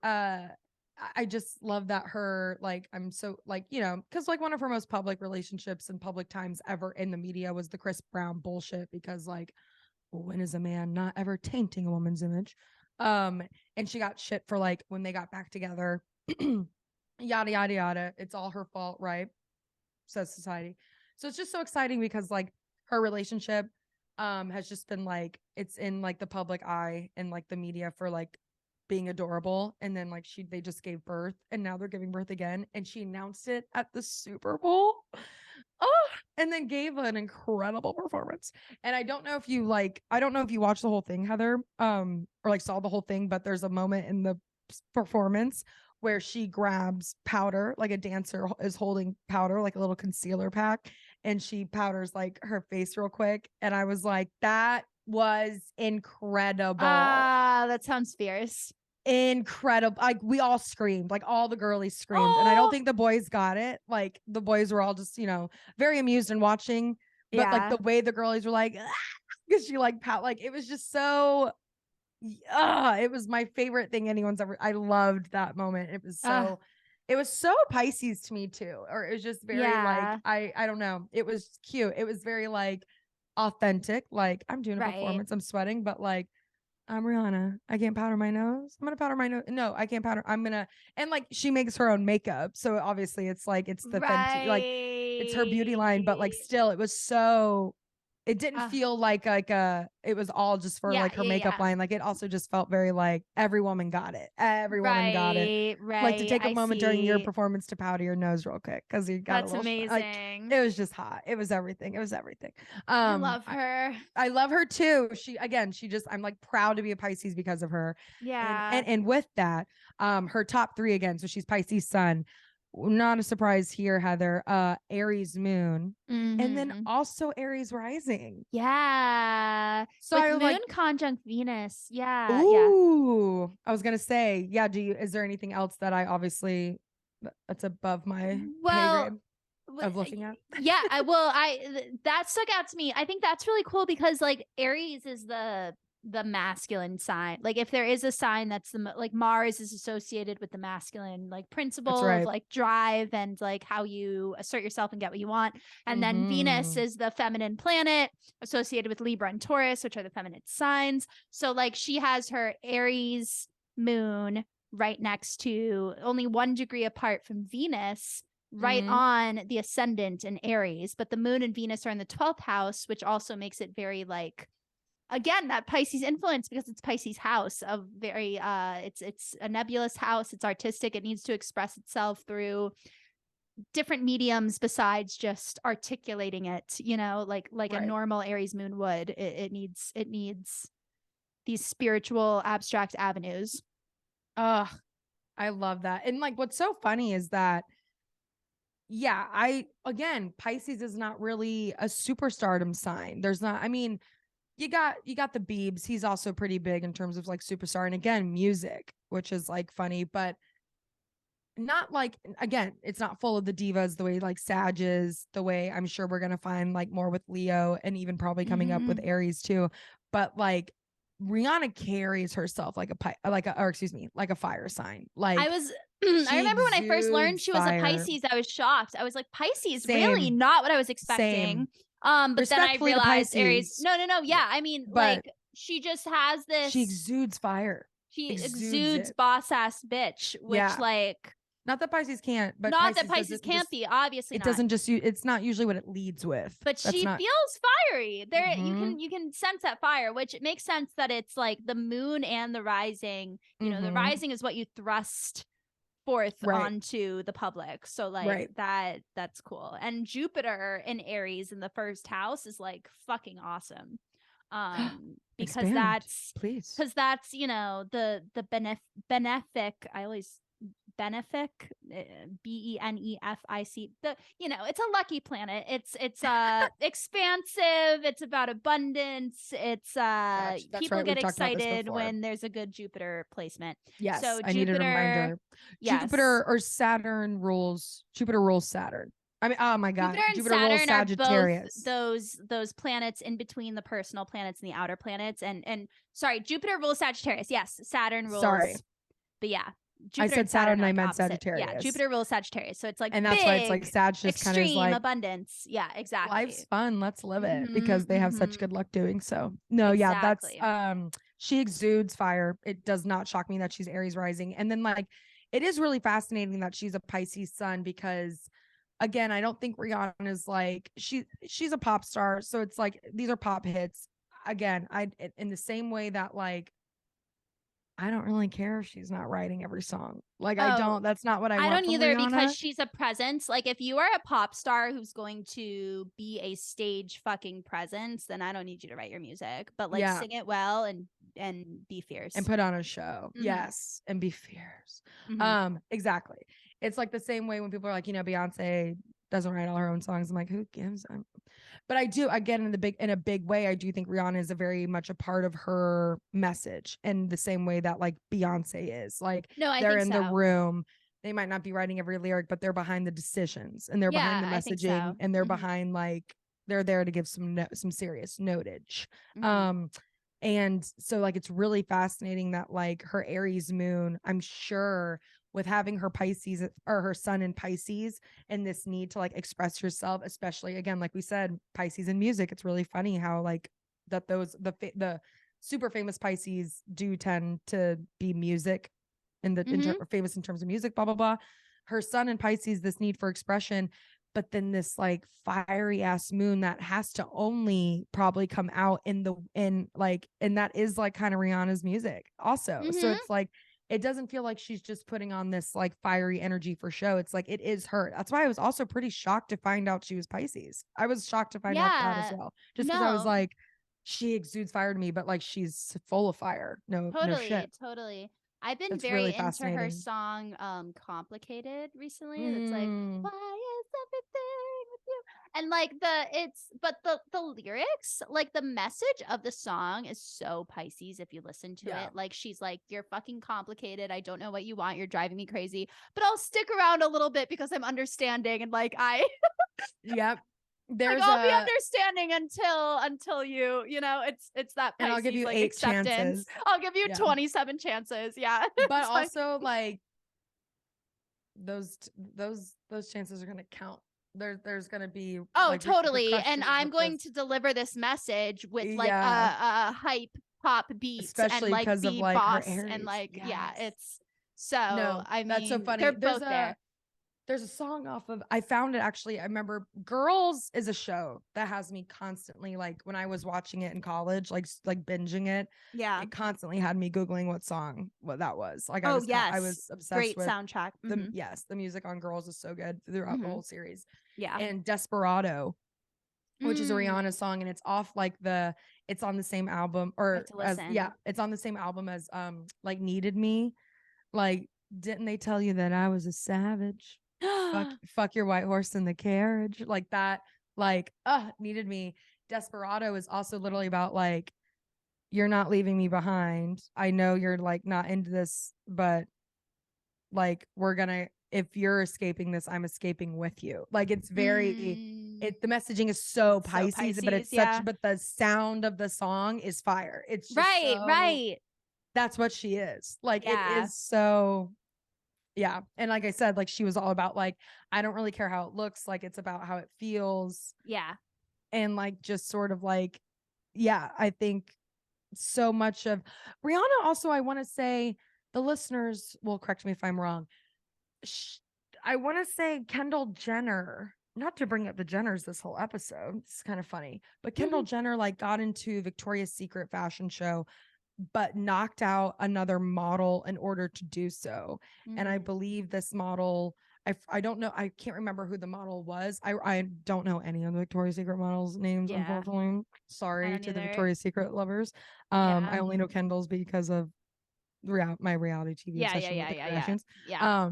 I just love that her like I'm so like because like one of her most public relationships and public times ever in the media was the Chris Brown bullshit because like when is a man not ever tainting a woman's image? And she got shit for like when they got back together, yada yada yada. It's all her fault, right? Says society. So it's just so exciting because like her relationship has just been like it's in like the public eye and like the media for like being adorable. And then like they just gave birth and now they're giving birth again. And she announced it at the Super Bowl. And then gave an incredible performance. And I don't know if you watched the whole thing, Heather, or like saw the whole thing, but there's a moment in the performance where she grabs powder, like a dancer is holding powder, like a little concealer pack, and she powders like her face real quick. And I was like, that was incredible. That sounds fierce. Incredible. Like we all screamed, like all the girlies screamed. And I don't think the boys got it. Like the boys were all just, very amused and watching. But like the way the girlies were like, because she like it was just so it was my favorite thing anyone's ever. I loved that moment. It was so it was so Pisces to me too. Or it was just very like I don't know. It was cute. It was very like authentic. Like I'm doing a performance, I'm sweating, but like I'm Rihanna. I can't powder my nose. I'm gonna powder my nose. No, I can't powder. And like she makes her own makeup, so obviously it's like it's the Fenty, like it's her beauty line, but like still, it was so. It didn't feel like it was all just for like her makeup line. Like it also just felt very like every woman got it. Every woman got it. Right. Like to take a moment during your performance to powder your nose real quick because you got. That's amazing. It was just hot. It was everything. It was everything. I love her. I love her too. She just I'm like proud to be a Pisces because of her. Yeah. And with that, her top 3 again. So she's Pisces sun. not a surprise here, Heather. Aries moon, and then Mhm. also Aries rising. Yeah. So With I was moon like, conjunct Venus. Yeah. Yeah. ooh, I was gonna say, yeah. Is there anything else that I obviously that's above my pay Well, grade of looking at? yeah, that stuck out to me. I think that's really cool because like Aries is the masculine sign. Like if there is a sign that's like Mars is associated with the masculine like That's principle of right. like drive and like how you assert yourself and get what you want. And then Venus Mm-hmm. is the feminine planet associated with Libra and Taurus, which are the feminine signs. So like she has her Aries moon right next to only 1 degree apart from Venus, right Mm-hmm. on the ascendant in Aries, but the moon and Venus are in the 12th house, which also makes it very like again that Pisces influence because it's Pisces house of very it's a nebulous house, it's artistic, it needs to express itself through different mediums besides just articulating it, you know, like a Right. normal Aries moon would. It needs these spiritual abstract avenues. Ugh, I love that. And like, what's so funny is that, yeah, again, Pisces is not really a superstardom sign. There's not, I mean, you got the Biebs. He's also pretty big in terms of like superstar. And again, music, which is like funny, but not like, again, it's not full of the divas the way like Sag is, the way I'm sure we're gonna find like more with Leo and even probably coming up with Aries too. But like Rihanna carries herself like or excuse me, like a fire sign. I Like was I she remember when I first learned exudes she was a fire. Pisces, I was shocked. I was like, Pisces, really? Same, Not what I was expecting. same. But then I Respectfully to realized Aries. Pisces, No, no, no. Yeah. I mean, but like, she just has she this, exudes fire. she Exudes exudes it. boss ass bitch, which, Yeah. like, Not that Pisces can't, but not that Pisces Pisces doesn't can't just be, obviously it not. doesn't just it's not usually what it leads with. But That's she not feels fiery. There, mm-hmm, you can sense that fire, which it makes sense that it's like the moon and the rising. You know, the mm-hmm. rising is what you thrust forth Right. onto the public. So like Right. that's cool. And Jupiter in Aries in the first house is like fucking awesome. Because Expand, please. you know, the benefic, I always benefic, benefic, the, you know, it's a lucky planet. It's expansive, it's about abundance, it's That's people right. get We've talked about this excited before. when there's a good Jupiter placement. Yes, So I need a Jupiter, reminder. yes. Jupiter or Saturn rules. Jupiter rules Saturn. I mean, oh my God. Jupiter and Jupiter rules Saturn are both Sagittarius. those planets in between the personal planets and the outer planets. And sorry, Jupiter rules Sagittarius. Yes, Saturn Sorry. rules. But yeah, I Jupiter said and Saturn Saturn, are I like meant opposite. Yeah, Sagittarius. Jupiter rules Sagittarius. So it's like And that's why it's like big, Sag just kind of is extreme like abundance. Yeah, life's exactly. fun, let's live it Mm-hmm, because they have such mm-hmm. good luck doing so. No, yeah, that's Exactly. she exudes fire. It does not shock me that she's Aries rising. And then like it is really fascinating that she's a Pisces sun because again, I don't think Rihanna is like she's a pop star, so it's like these are pop hits. Again, I in the same way that like I don't really care if she's not writing every song. Like I Oh, don't, that's not what I I want don't from either because Rihanna. she's a presence. Like if you are a pop star who's going to be a stage fucking presence, then I don't need you to write your music. But like Yeah, sing it well and be and fierce. put on a show. Mm-hmm. Yes, and be fierce. Mm-hmm. Exactly. It's like the same way when people are like, Beyonce doesn't write all her own songs. I'm like, who gives a but I do again in a big way. I do think Rihanna is a very much a part of her message in the same way that like Beyonce is. Like No, I they're think in the so. room. They might not be writing every lyric, but they're behind the decisions and they're behind Yeah, the I think messaging so. and they're Mm-hmm. behind like they're there to give some serious notage. Mm-hmm. Um, and so like it's really fascinating that like her Aries moon, I'm sure with having her Pisces or her sun in Pisces and this need to like express yourself, especially again, like we said, Pisces in music. It's really funny how like that the super famous Pisces do tend to be music Mm-hmm. famous in terms of music, blah, blah, blah. Her sun in Pisces, this need for expression, but then this like fiery ass moon that has to only probably come out and that is like kind of Rihanna's music also. So Mm-hmm. it's like it doesn't feel like she's just putting on this like fiery energy for show. It's like it is her. That's why I was also pretty shocked to find out she was Pisces. I was shocked to find out that as Yeah. well. Just because I was No, like, she exudes fire to me, but like she's full of fire. No shit. totally, totally. I've been It's very really into her fascinating. song Complicated recently. It's like, why is everything with you? And like the lyrics, like the message of the song is so Pisces if you listen to Yeah. it. Like she's like, you're fucking complicated. I don't know what you want. You're driving me crazy. But I'll stick around a little bit because I'm understanding and like I Yep. like There's I'll be a understanding until you know, it's that and I'll give Pisces you like 8 acceptance. chances. I'll give you Yeah. 27 chances. Yeah. But It's like, also like those chances are going to count. There's going to be oh, like totally. And repercussions I'm with going this. to deliver this message with like Yeah, a hype pop beat and especially like because of be like her boss and Aries. like yeah, Yes. it's so No, I that's so mean, they're funny. both there. There's a song off of I found it actually. I remember Girls is a show that has me constantly like when I was watching it in college, like binging it, Yeah. it constantly had me googling what that was. Like Oh, I yes. was obsessed Great with soundtrack. the music on Girls is so good throughout the Hmm. whole series. Yeah. And Desperado, which is a Mm, Rihanna song, and it's off like it's on the same album I have or to as listen. it's on the same album as like Needed Me. Like, didn't they tell you that I was a savage? Fuck your white horse in the carriage. Like that, like, Needed Me. Desperado is also literally about like, you're not leaving me behind. I know you're like not into this, but like if you're escaping this, I'm escaping with you. Like it's very the messaging is so So Pisces, but Pisces, yeah. but the sound of the song is fire. It's just Right, so right. that's what she is. Like it Yeah. is so yeah. And like I said, like she was all about like, I don't really care how it looks, like it's about how it feels. Yeah. And like just sort of like, yeah, I think so much of Rihanna also, I want to say the listeners will correct me if I'm wrong. I want to say Kendall Jenner, not to bring up the Jenners this whole episode. It's kind of funny, but Kendall Jenner like got into Victoria's Secret fashion show, but knocked out another model in order to do so. And I believe this model, I don't know, I can't remember who the model was. I don't know any of the Victoria's Secret models' names, Yeah. unfortunately. I Sorry don't to the either. Victoria's Secret lovers. Yeah. I only know Kendall's because of my reality TV Yeah, yeah, obsession with yeah, the yeah, yeah. Kardashians. Yeah.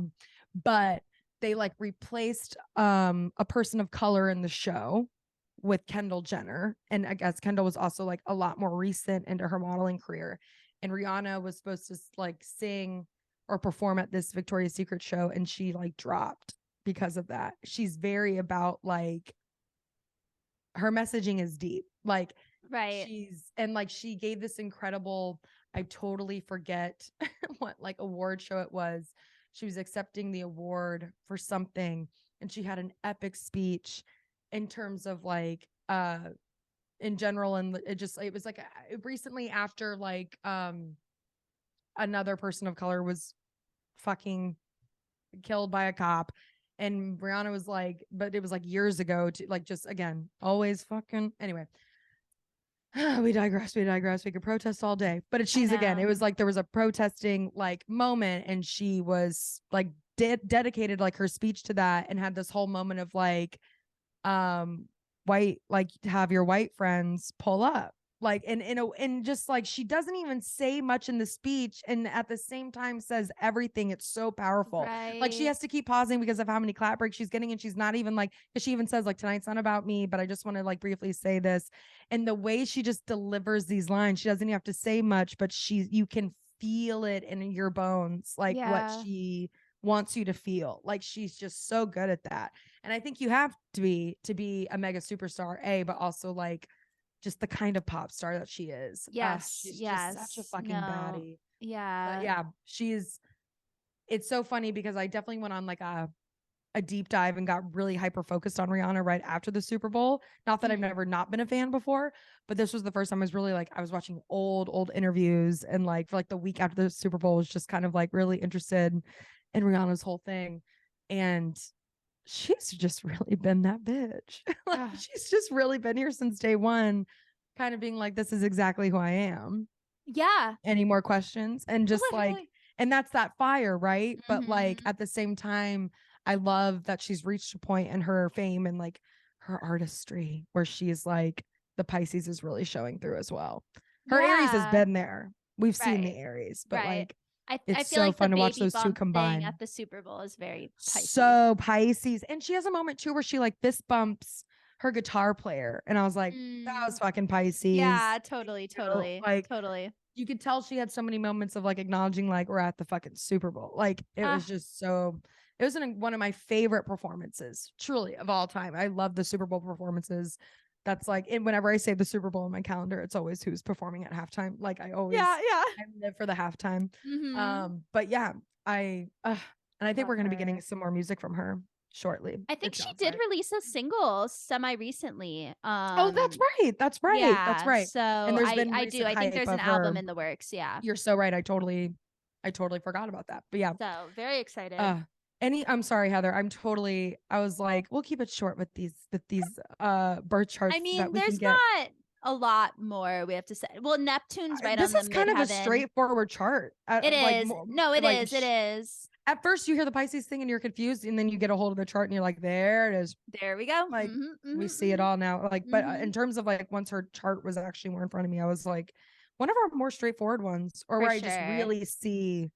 But they like replaced a person of color in the show with Kendall Jenner. And I guess Kendall was also like a lot more recent into her modeling career. And Rihanna was supposed to like sing or perform at this Victoria's Secret show, and she like dropped because of that. She's very about like her messaging is deep. Like Right. she gave this incredible, I totally forget what like award show it was. She was accepting the award for something, and she had an epic speech in terms of like in general, and it was like recently after like another person of color was fucking killed by a cop, and Brianna was like, but it was like years ago, to like just again always fucking anyway. We digress. We could protest all day, but she's again. It was like there was a protesting like moment, and she was like dedicated like her speech to that, and had this whole moment of like, white, like have your white friends pull up, like and just like she doesn't even say much in the speech, and at the same time says everything. It's so powerful. Right. Like she has to keep pausing because of how many clap breaks she's getting, and she's not even like, because she even says like, tonight's not about me, but I just want to like briefly say this. And the way she just delivers these lines, she doesn't even have to say much, but you can feel it in your bones, like what she wants you to feel. Like she's just so good at that. And I think you have to be a mega superstar, but also like just the kind of pop star that she is. Yes. She's Yes. just such a fucking No. baddie. Yeah. But yeah, it's so funny because I definitely went on like a deep dive and got really hyper focused on Rihanna right after the Super Bowl. Not that I've never not been a fan before, but this was the first time I was really like, I was watching old interviews, and like for like the week after the Super Bowl was just kind of like really interested in Rihanna's whole thing. And she's just really been that bitch. Like she's just really been here since day one, kind of being like, this is exactly who I am. Yeah. Any more questions? And just Literally. like, and that's that fire, right? But like Mhm. at the same time, I love that she's reached a point in her fame and like her artistry where she's like, the Pisces is really showing through as well. Her Aries has Yeah. been there. We've seen the Right. Aries, but Right. like I It's feel so like the fun to watch baby those two bump thing combine. at the Super Bowl is very Pisces. So Pisces. And she has a moment too where she like fist bumps her guitar player. And I was like, that was fucking Pisces. Yeah, totally. Like, totally. you could tell she had so many moments of like acknowledging like we're at the fucking Super Bowl. Like it was just so, it was one of my favorite performances, truly, of all time. I love the Super Bowl performances. That's like, and whenever I say the Super Bowl in my calendar, it's always who's performing at halftime. Like I always, I live for the halftime. But yeah, and I think we're going to be getting some more music from her shortly. I think she did release a single semi recently. Oh, that's right. That's right. Yeah, that's right. So And there's been I think there's an album in the works. Yeah. You're so right. I totally forgot about that. But yeah. So very excited. I'm sorry, Heather. I was like, we'll keep it short with these birth charts. I mean, that we there's can get. not a lot more we have to say. Well, Neptune's right on the midheaven. This is kind of a straightforward chart. It is. No, it is. It is. At first you hear the Pisces thing and you're confused, and then you get a hold of the chart and you're like, there it is. There we go. Like we see it all now. Like, but in terms of like once her chart was actually more in front of me, I was like, one of our more straightforward ones, or where I just really see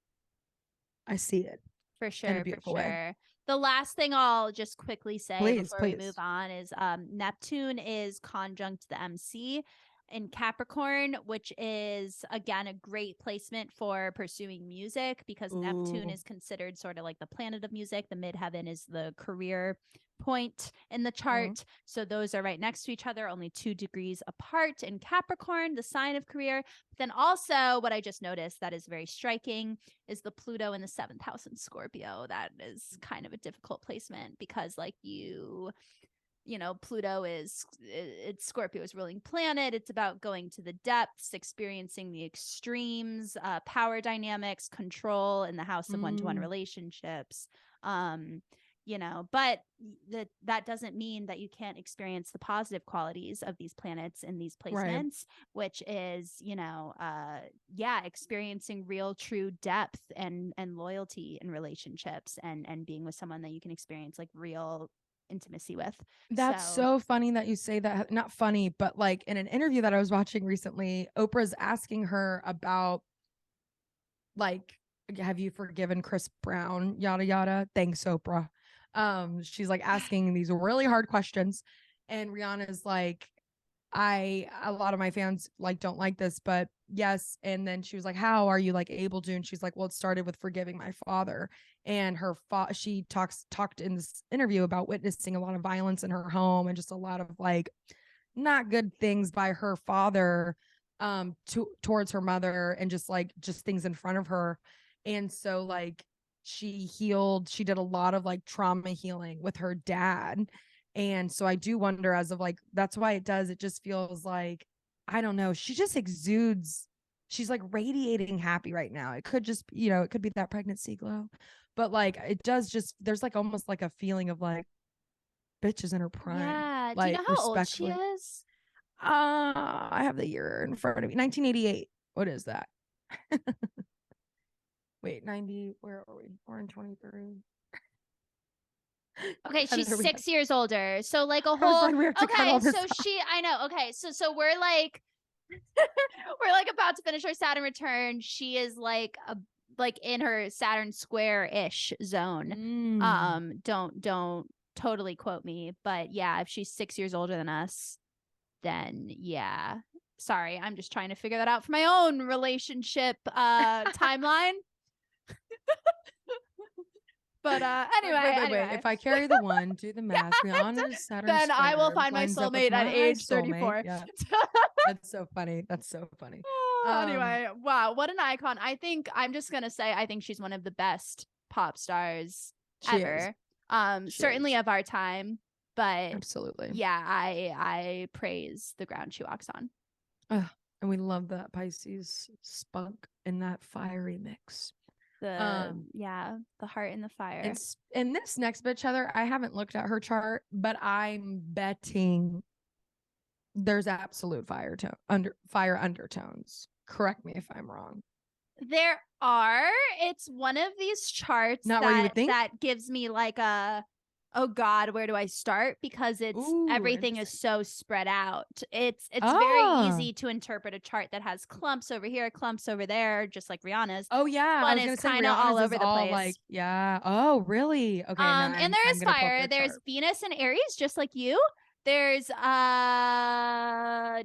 it. For sure. In a beautiful way. The last thing I'll just quickly say before we move on is Neptune is conjunct the MC in Capricorn, which is again a great placement for pursuing music because Neptune is considered sort of like the planet of music. The midheaven is the career point in the chart. So those are right next to each other, only 2 degrees apart in Capricorn, the sign of career. But then also what I just noticed that is very striking is the Pluto in the 7th house in Scorpio. That is kind of a difficult placement because like Pluto it's Scorpio's ruling planet. It's about going to the depths, experiencing the extremes, power dynamics, control in the house of one-to-one relationships. But that doesn't mean that you can't experience the positive qualities of these planets in these placements, which is, experiencing real true depth and loyalty in relationships and being with someone that you can experience like real intimacy with. That's so funny that you say that. Not funny, but like in an interview that I was watching recently, Oprah's asking her about like, have you forgiven Chris Brown? Yada yada. Thanks, Oprah. She's like asking these really hard questions, and Rihanna's like, a lot of my fans like don't like this, but yes. And then she was like, how are you like able to? And she's like, well, it started with forgiving my father. And she talked in this interview about witnessing a lot of violence in her home and just a lot of like not good things by her father towards her mother, and just things in front of her. And so like she did a lot of like trauma healing with her dad. And so I do wonder, as of like, that's why it just feels like, I don't know, she just exudes, she's like radiating happy right now. It could just, it could be that pregnancy glow, but like, it does just, there's like almost like a feeling of like, bitch is in her prime. Yeah. Like, do you know how old she is? I have the year in front of me. 1988. What is that? Wait, 90. Where are we? We're in 23. Okay, she's 6 years older. So like a whole okay, so I know. Okay, so we're like we're like about to finish our Saturn return. She is like in her Saturn square-ish zone. Don't totally quote me, but yeah, if she's 6 years older than us, then yeah. Sorry, I'm just trying to figure that out for my own relationship timeline. But anyway, wait. If I carry the 1, do the math. Rihanna is Saturn then square, I will find my soulmate at age 34. Yeah. That's so funny. Anyway, wow, what an icon. I think I'm just gonna say I think she's one of the best pop stars ever. Certainly of our time. But absolutely. Yeah, I praise the ground she walks on. And we love that Pisces spunk in that fiery mix. The heart and the fire. And this next bitch, Heather, I haven't looked at her chart, but I'm betting there's absolute fire undertones. Correct me if I'm wrong. There are. It's one of these charts Not where you would think. That gives me like a Oh God, where do I start? Because everything is Interesting. so spread out. It's very Oh. easy to interpret a chart that has clumps over here, clumps over there, just like Rihanna's. Oh yeah, I One was is gonna say kind of all Rihanna's is over the all like, place. yeah. Oh, really? Okay, now And there I'm is gonna pull up fire. their There's chart. Venus and Aries, just like you. There's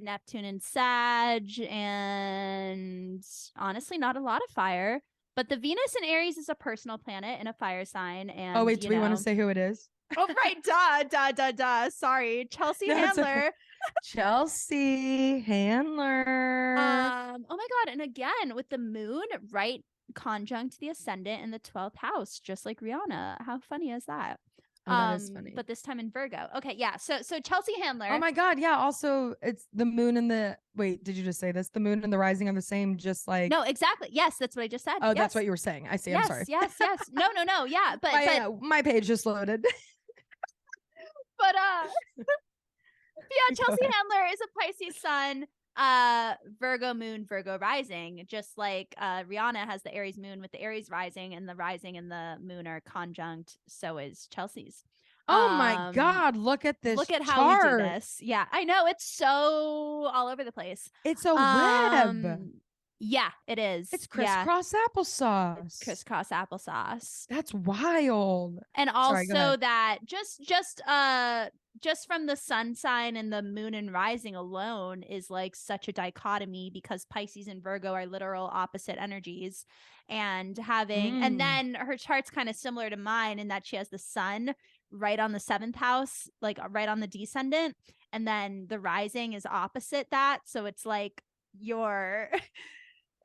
Neptune and Sag, and honestly, not a lot of fire. But the Venus and Aries is a personal planet and a fire sign, Oh and wait, do we want to say who it is? Oh, right. Duh. Sorry. Chelsea No, it's okay. Handler. Chelsea Handler. Oh my God. And again, with the moon right conjunct the ascendant in the 12th house, just like Rihanna. How funny is that? Oh, that is funny. But this time in Virgo. Okay, yeah. So Chelsea Handler. Oh my God, yeah. Also, it's the moon and the wait, did you just say this? The moon and the rising are the same, just like No, exactly. Yes, that's what I just said. oh, Yes. that's what you were saying. I see. Yes, I'm sorry. yes. No. Yeah, but my page just loaded. but yeah, Go Chelsea ahead. Handler is a Pisces sun, Virgo moon, Virgo rising, just like Rihanna has the Aries moon with the Aries rising, and the rising and the moon are conjunct. So is Chelsea's. Oh my God, look at this Look at how we do chart. this. Yeah, I know, it's so all over the place. It's a web. Yeah, it is. It's Yeah, crisscross applesauce. it's crisscross applesauce. That's wild. And Sorry, go also ahead. that just from the sun sign and the moon and rising alone is like such a dichotomy, because Pisces and Virgo are literal opposite energies, and and then her chart's kind of similar to mine in that she has the sun right on the 7th house, like right on the descendant, and then the rising is opposite that, so it's like your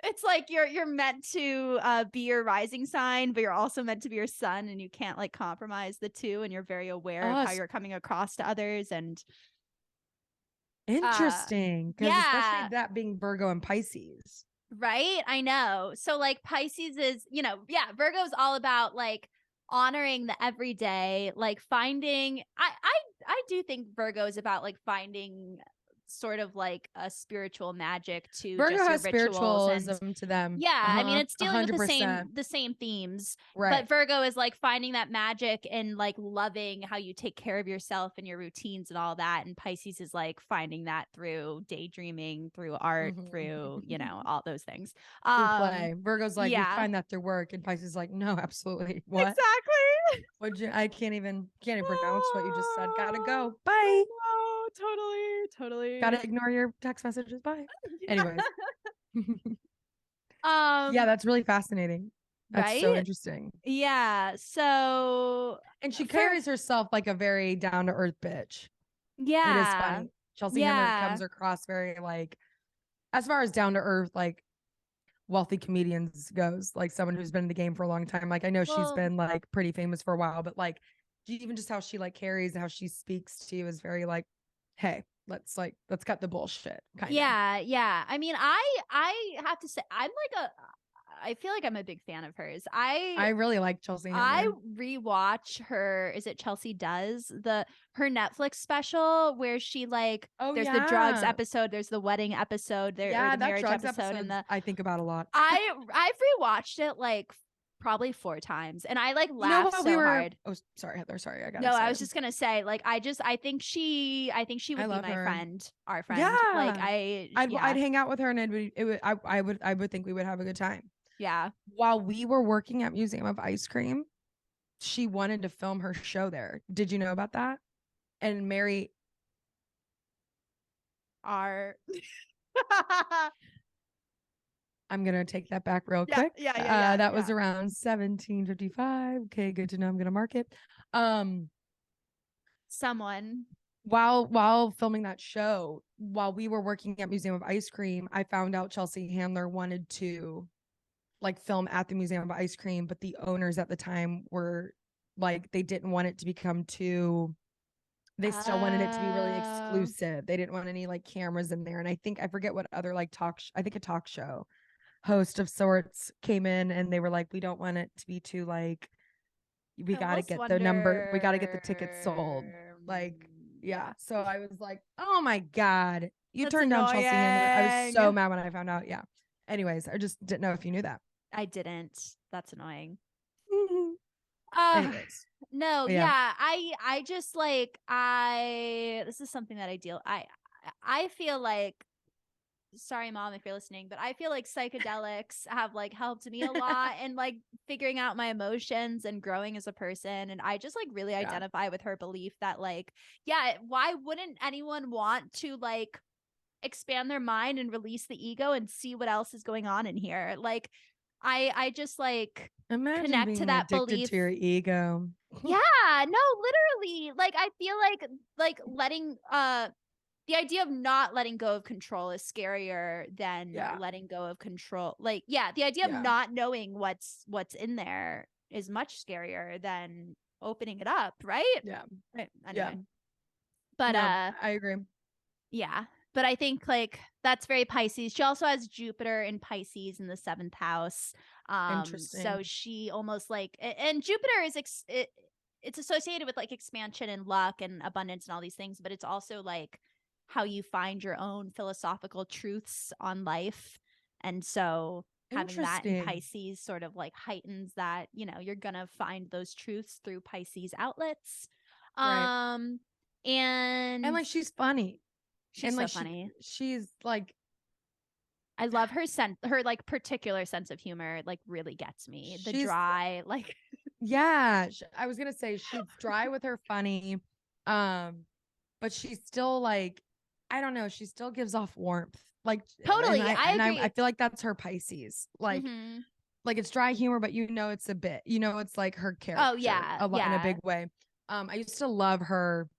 it's like you're meant to be your rising sign, but you're also meant to be your sun, and you can't like compromise the two, and you're very aware of how you're coming across to others. And interesting, because especially yeah, that being Virgo and Pisces. right, I know. So like Pisces is, Virgo is all about like honoring the everyday, like finding I do think Virgo is about like finding sort of like a spiritual magic to Virgo just your has rituals. And spiritualism to them. yeah, I mean, it's dealing with 100%. the same themes, Right. but Virgo is like finding that magic and like loving how you take care of yourself and your routines and all that. And Pisces is like finding that through daydreaming, through art, through, all those things. Through play. Virgo's like, we Yeah, find that through work, and Pisces is like, no, absolutely. What? exactly. Would you? I can't even pronounce what you just said. Gotta go. Bye. Totally. Gotta ignore your text messages. Bye. Anyways. Um, Yeah, that's really fascinating. That's so right? interesting. Yeah. So, And she carries herself like a very down to earth bitch. yeah. It is funny. Chelsea Handler comes across very like, as far as down to earth, like wealthy comedians goes, like someone who's been in the game for a long time. Like I know she's been like pretty famous for a while, but like even just how she like carries, how she speaks to you is very like, hey, let's cut the bullshit. Yeah. I mean, I have to say, I feel like I'm a big fan of hers. I really like Chelsea Handler. I rewatch her. Is it Chelsea Does her Netflix special where she like there's the drugs episode, there's the wedding episode, the marriage episode, and I think about a lot. I've rewatched it like probably 4 times, and I like laughed hard. Oh, sorry, Heather. Sorry, I got No, excited. I was just gonna say, like, I think she would be my friend, our friend. Yeah, like I'd hang out with her, and I would think we would have a good time. Yeah. While we were working at Museum of Ice Cream, she wanted to film her show there. Did you know about that? And Mary, I'm gonna take that back real quick. Yeah. That was around 1755. Okay, good to know. I'm gonna mark it. Someone while filming that show, while we were working at Museum of Ice Cream, I found out Chelsea Handler wanted to like film at the Museum of Ice Cream, but the owners at the time were like, they didn't want it to become too, they still wanted it to be really exclusive. They didn't want any like cameras in there. And I forget what other like I think a talk show host of sorts came in, and they were like, we don't want it to be too like, we got to get the number, we got to get the tickets sold. Like, yeah. So I was like, oh my God, you turned down Chelsea Handler. I was so mad when I found out. Yeah. Anyways, I just didn't know if you knew that. I didn't. That's annoying. Anyways, No, yeah. yeah. I just like this is something that I feel like, sorry mom if you're listening, but I feel like psychedelics have like helped me a lot and like figuring out my emotions and growing as a person. And I just like really Yeah. identify with her belief that like, yeah, why wouldn't anyone want to like expand their mind and release the ego and see what else is going on in here? Like I just like Imagine connect to being that addicted belief. to your ego. Yeah, no, literally. Like I feel like letting the idea of not letting go of control is scarier than Yeah. letting go of control. Like, yeah, the idea of Yeah. not knowing what's in there is much scarier than opening it up, right? Yeah. Yeah. Anyway. But No, I agree. yeah. But I think like that's very Pisces. She also has Jupiter in Pisces in the 7th house. So Interesting. she almost like, and Jupiter is it's associated with like expansion and luck and abundance and all these things, but it's also like how you find your own philosophical truths on life. And so having that in Interesting. Pisces sort of like heightens that, you're gonna find those truths through Pisces outlets. Right. Um And and like she's funny. she's And so like funny. she's like I love her like particular sense of humor, like really gets me. The she's dry, like yeah, I was gonna say she's dry with her funny. But she's still like, I don't know, she still gives off warmth. Like and totally. I I and I agree. feel like that's her Pisces. Mm-hmm. Like it's dry humor, but it's a bit, it's like her Oh character yeah, a lot in a yeah. big way. I used to love her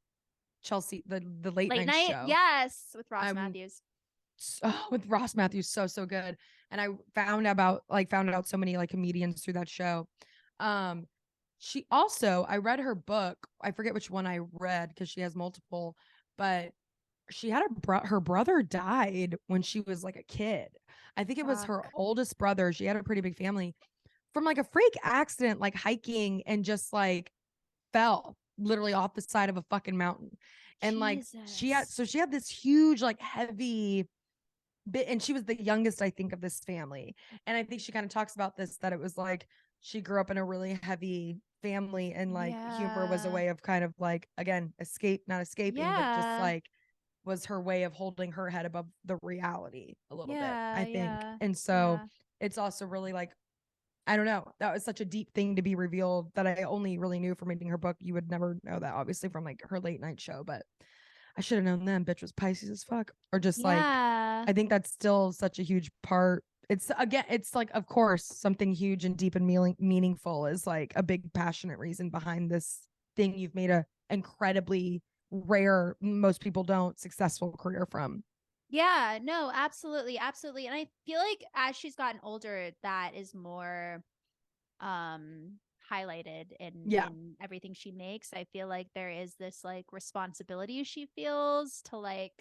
Chelsea, the late Late night night, show. yes, with Ross I'm Matthews. with Ross Matthews, so good. And I found out so many like comedians through that show. Um, she also, I read her book. I forget which one I read because she has multiple, but she had her brother died when she was like a kid. I think it was her Fuck. oldest brother. She had a pretty big family from like a freak accident, like hiking and just like fell literally off the side of a fucking mountain. And like Jesus. she had this huge, like heavy bit, and she was the youngest, I think, of this family. And I think she kind of talks about this, that it was like she grew up in a really heavy family, and like humor was a Yeah. way of kind of like, again, not escaping, but just Yeah. like was her way of holding her head above the reality a little bit, Yeah. I think. Yeah. And so Yeah. it's also really like, I don't know, that was such a deep thing to be revealed that I only really knew from reading her book. You would never know that, obviously, from like her late night show, but I should have known then. Bitch was Pisces as fuck. Or just like, Yeah. I think that's still such a huge part. It's again, it's like, of course, something huge and deep and meaningful is like a big passionate reason behind this thing you've made a incredibly rare, most people don't, successful career from. Yeah, no, absolutely, absolutely. And I feel like as she's gotten older, that is more um highlighted Yeah. in everything she makes. I feel like there is this like responsibility she feels to like,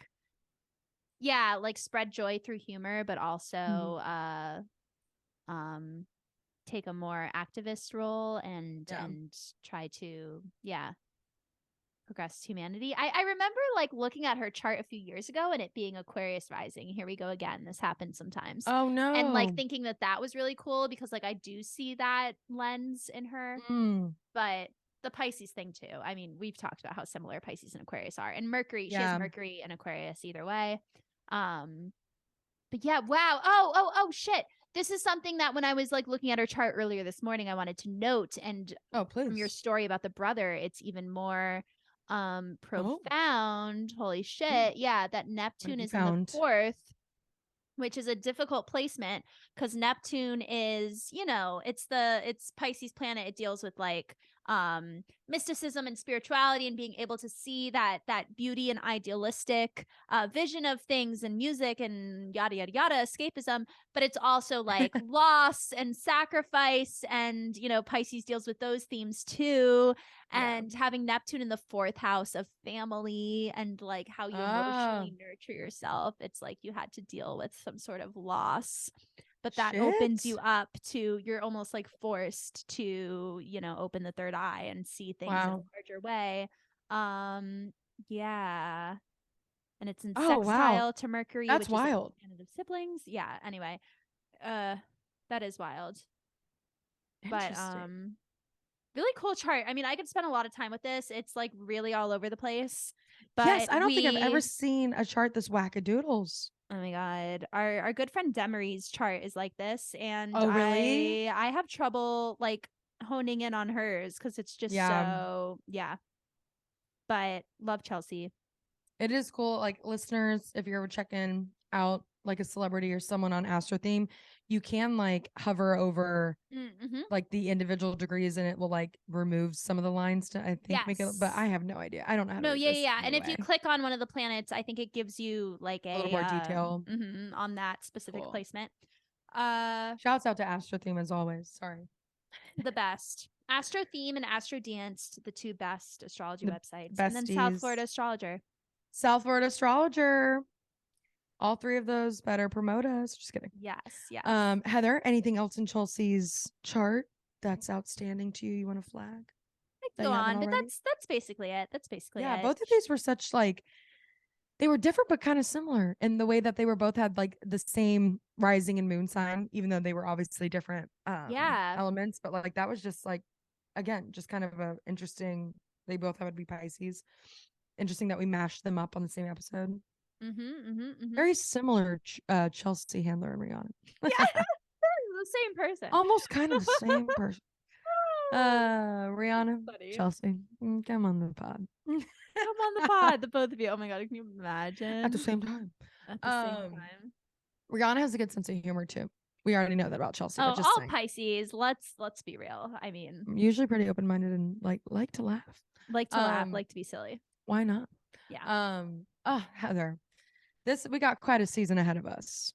yeah, like spread joy through humor, but also Mhm. um take a more activist role Yeah. and try to, yeah, progress humanity. I remember like looking at her chart a few years ago and it being Aquarius rising. Here we go again. This happens sometimes. Oh And like no. thinking that that was really cool because like I do see that lens in her, Mm. but the Pisces thing too. I mean, we've talked about how similar Pisces and Aquarius are. And Mercury, she has Yeah. Mercury and Aquarius either way. Um but yeah, wow. Oh shit. This is something that when I was like looking at her chart earlier this morning, I wanted to note. And Oh, from your please. story about the brother, it's even more Oh, profound. Holy shit. Yeah, that what Neptune have you is in the found? 4th, which is a difficult placement because Neptune is, it's Pisces planet. It deals with like mysticism and spirituality and being able to see that beauty and idealistic vision of things and music and yada yada yada, escapism. But it's also like loss and sacrifice, and Pisces deals with those themes too. Yeah. And having Neptune in the 4th house of family and like how you Ah, emotionally nurture yourself, it's like you had to deal with some sort of loss, but that opens you shit. up to, you're almost like forced to open the third eye and see things in a Wow. larger way. Yeah, and it's in Oh, wow. sextile to Mercury, That's which is like wild. the planet of siblings. Yeah, anyway, uh that is wild. But Interesting. Really cool chart. I mean, I could spend a lot of time with this. It's like really all over the place. Yes, But I don't think I've ever seen a chart this wackadoodles. oh my god, our good friend Demery's chart is like this, and Oh, really? I have trouble like honing in on hers because it's just Yeah, so yeah. But love Chelsea. it is cool. Like listeners, if you're ever checking out like a celebrity or someone on Astro Theme, you can like hover over Mm-hmm. like the individual degrees and it will like remove some of the lines to I think make it, but I Yes. have no idea. I don't know how to No, read yeah, yeah, this yeah. And if you anyway. click on one of the planets, I think it gives you like A little more detail. on that specific Cool. placement. Shouts out to Astro Theme as always. Sorry. The best. Astro Theme and Astro Danced, the two best astrology The websites. And then South besties. Florida Astrologer. South Florida Astrologer. All three of those better promote us. Just kidding. Yes, yes. Heather, anything else in Chelsea's chart that's outstanding to you? You want to flag? I go on, but Already? that's basically it. That's basically Yeah, it. both of these were such like they were different but kind of similar in the way that they were both had like the same rising and moon sign, even though they were obviously different elements. But like that was just like again, just kind of a interesting. They both have to be Pisces. Interesting that we mashed them up on the same episode. Very similar Chelsea Handler and Rihanna. Yeah, the same person. Almost kind of the same person. Rihanna, Chelsea, come on the pod. Come on the pod, the both of you. Oh my god, can you imagine? At the same time. At the same time. Rihanna has a good sense of humor too. We already know that about Chelsea. Oh, but just all saying. Pisces. Let's be real. I mean, I'm usually pretty open minded and like to laugh. Like to laugh, like to be silly. Why not? Yeah. Oh, Heather, we got quite a season ahead of us.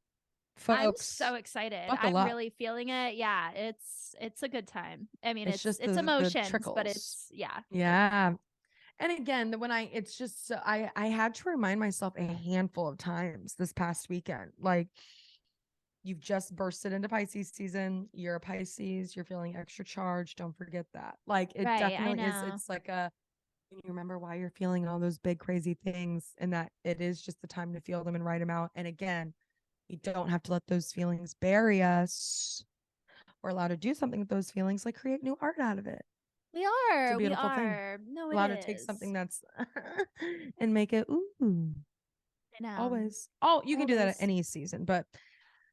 Folks, I'm so excited. I'm really feeling it. Yeah, it's a good time. I mean, it's emotions, but it's yeah. And again, it's just I had to remind myself a handful of times this past weekend, like you've just bursted into Pisces season. You're a Pisces. You're feeling extra charged. Don't forget that. Like it definitely is. It's like you remember why you're feeling all those big crazy things, and that it is just the time to feel them and write them out. And again, you don't have to let those feelings bury us. We're allowed to do something with those feelings, like create new art out of it. We are. It's a beautiful thing. No, allowed to take something that's and make it ooh. I know. Always. Oh, you can do that at any season, but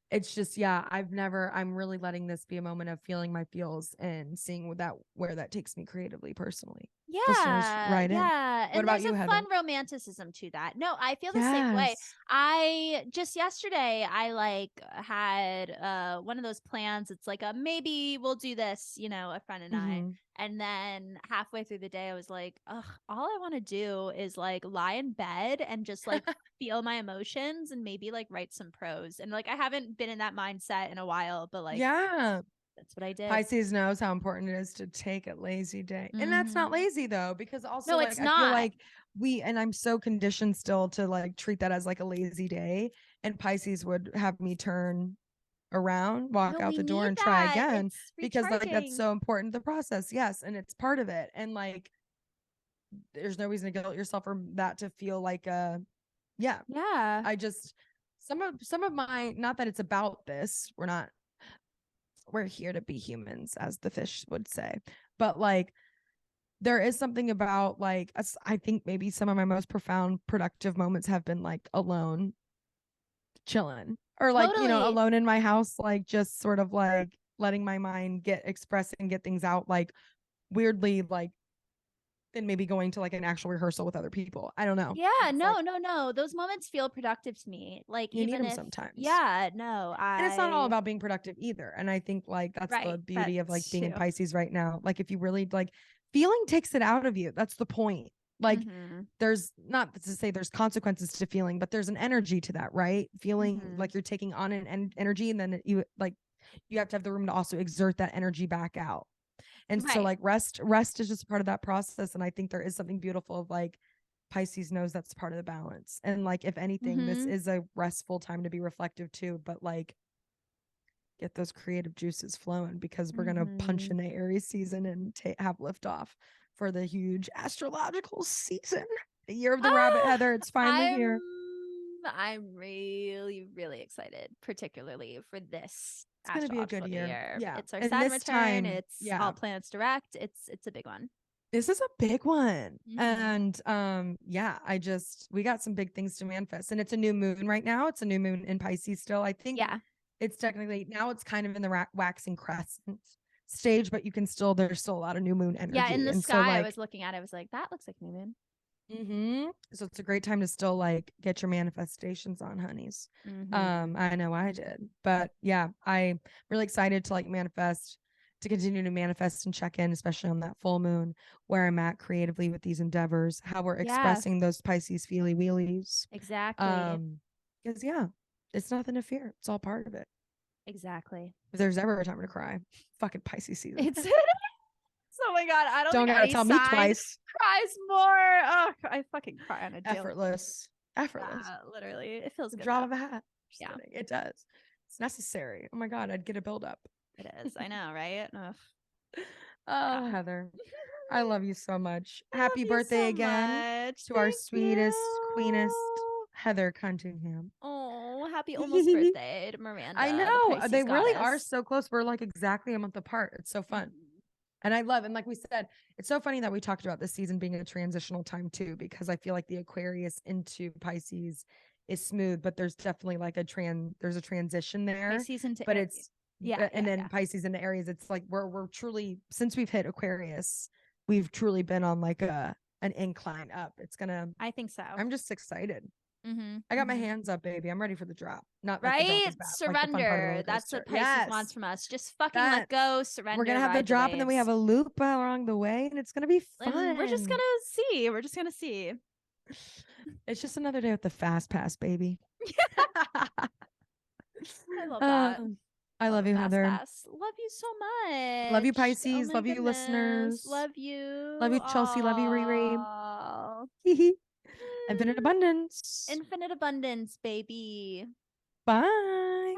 it's just I'm really letting this be a moment of feeling my feels and seeing where that takes me creatively, personally. Yeah. Listeners, right yeah. What about you, Heather? Fun romanticism to that. No, I feel the same way. I just yesterday I like had one of those plans. It's like maybe we'll do this, a friend and I. And then halfway through the day I was like, ugh, all I want to do is like lie in bed and just like feel my emotions and maybe like write some prose. And like I haven't been in that mindset in a while, but like that's what I did. Pisces knows how important it is to take a lazy day. And that's not lazy though, because also no, it's not. I feel like I'm so conditioned still to like treat that as like a lazy day. And Pisces would have me turn around, walk out the door and try again because like that's so important to the process. Yes. And it's part of it. And like there's no reason to guilt yourself for that to feel like I just some of my, not that it's about this, we're here to be humans, as the fish would say, but like there is something about like I think maybe some of my most profound productive moments have been like alone chilling or like alone in my house, like just sort of like letting my mind express and get things out, like weirdly like than maybe going to like an actual rehearsal with other people. I don't know. Yeah, no. Those moments feel productive to me. Like you even need them sometimes. Yeah, no. And it's not all about being productive either. And I think like that's the beauty of like being in Pisces right now. Like if you really like feeling takes it out of you. That's the point. Like there's not to say there's consequences to feeling, but there's an energy to that, right? Feeling like you're taking on an energy and then you have to have the room to also exert that energy back out. And so like rest is just part of that process. And I think there is something beautiful of like Pisces knows that's part of the balance. And like, if anything, this is a restful time to be reflective too, but like get those creative juices flowing because we're going to punch in the Aries season and have liftoff for the huge astrological season, the year of the rabbit, Heather. It's finally here. I'm really, really excited, particularly for this It's going to be a good astrological year. Yeah. It's our And Saturn this return. time, It's all planets direct. It's a big one. this is a big one. Mhm. And yeah, we got some big things to manifest. And it's a new moon right now. It's a new moon in Pisces still. I think Yeah. it's technically now it's kind of in the waxing crescent stage, but there's still a lot of new moon energy. Yeah, in the and sky, so, like, I was looking at it, I was like, that looks like new moon. So it's a great time to still like get your manifestations on, honeys. I know I did, but yeah, I'm really excited to continue to manifest and check in, especially on that full moon, where I'm at creatively with these endeavors, how we're expressing those Pisces feely wheelies. Exactly. Because yeah, it's nothing to fear. It's all part of it. Exactly. If there's ever a time to cry, fucking Pisces season. It's oh my god, I don't Don't think gotta any tell me sign twice. cries more. Oh, I fucking cry on a daily. Effortless. Literally, it feels good. Drop of a hat. Yeah, kidding. It does. It's necessary. Oh my god, I'd get a build up. it is. I know, right? Oh, Heather, I love you so much. I Happy love you birthday so again much. to our Thank sweetest, you. queenest Heather Cunningham. Oh, happy almost birthday to Miranda. I the know. Pisces They really are goddess. so close. We're like exactly a month apart. It's so fun. And I love, and like we said, it's so funny that we talked about this season being a transitional time too, because I feel like the Aquarius into Pisces is smooth, but there's definitely like there's a transition there. Pisces into but Aries. it's and then Pisces into Aries. It's like we're truly, since we've hit Aquarius, we've truly been on like an incline up. I think so. I'm just excited. I got my hands up, baby. I'm ready for the drop. Not like right? the drop is bad, Surrender. like That's what Pisces wants from us. Just fucking let go, surrender. We're gonna have the drop, and then we have a loop along the way, and it's gonna be fun. And we're just gonna see. It's just another day with the fast pass, baby. I love that. I love you, Heather. Pass. Love you so much. Love you, Pisces. Love you, listeners. Love you. Love you, Chelsea. Love you, Riri. Infinite abundance. Infinite abundance, baby. Bye. Bye.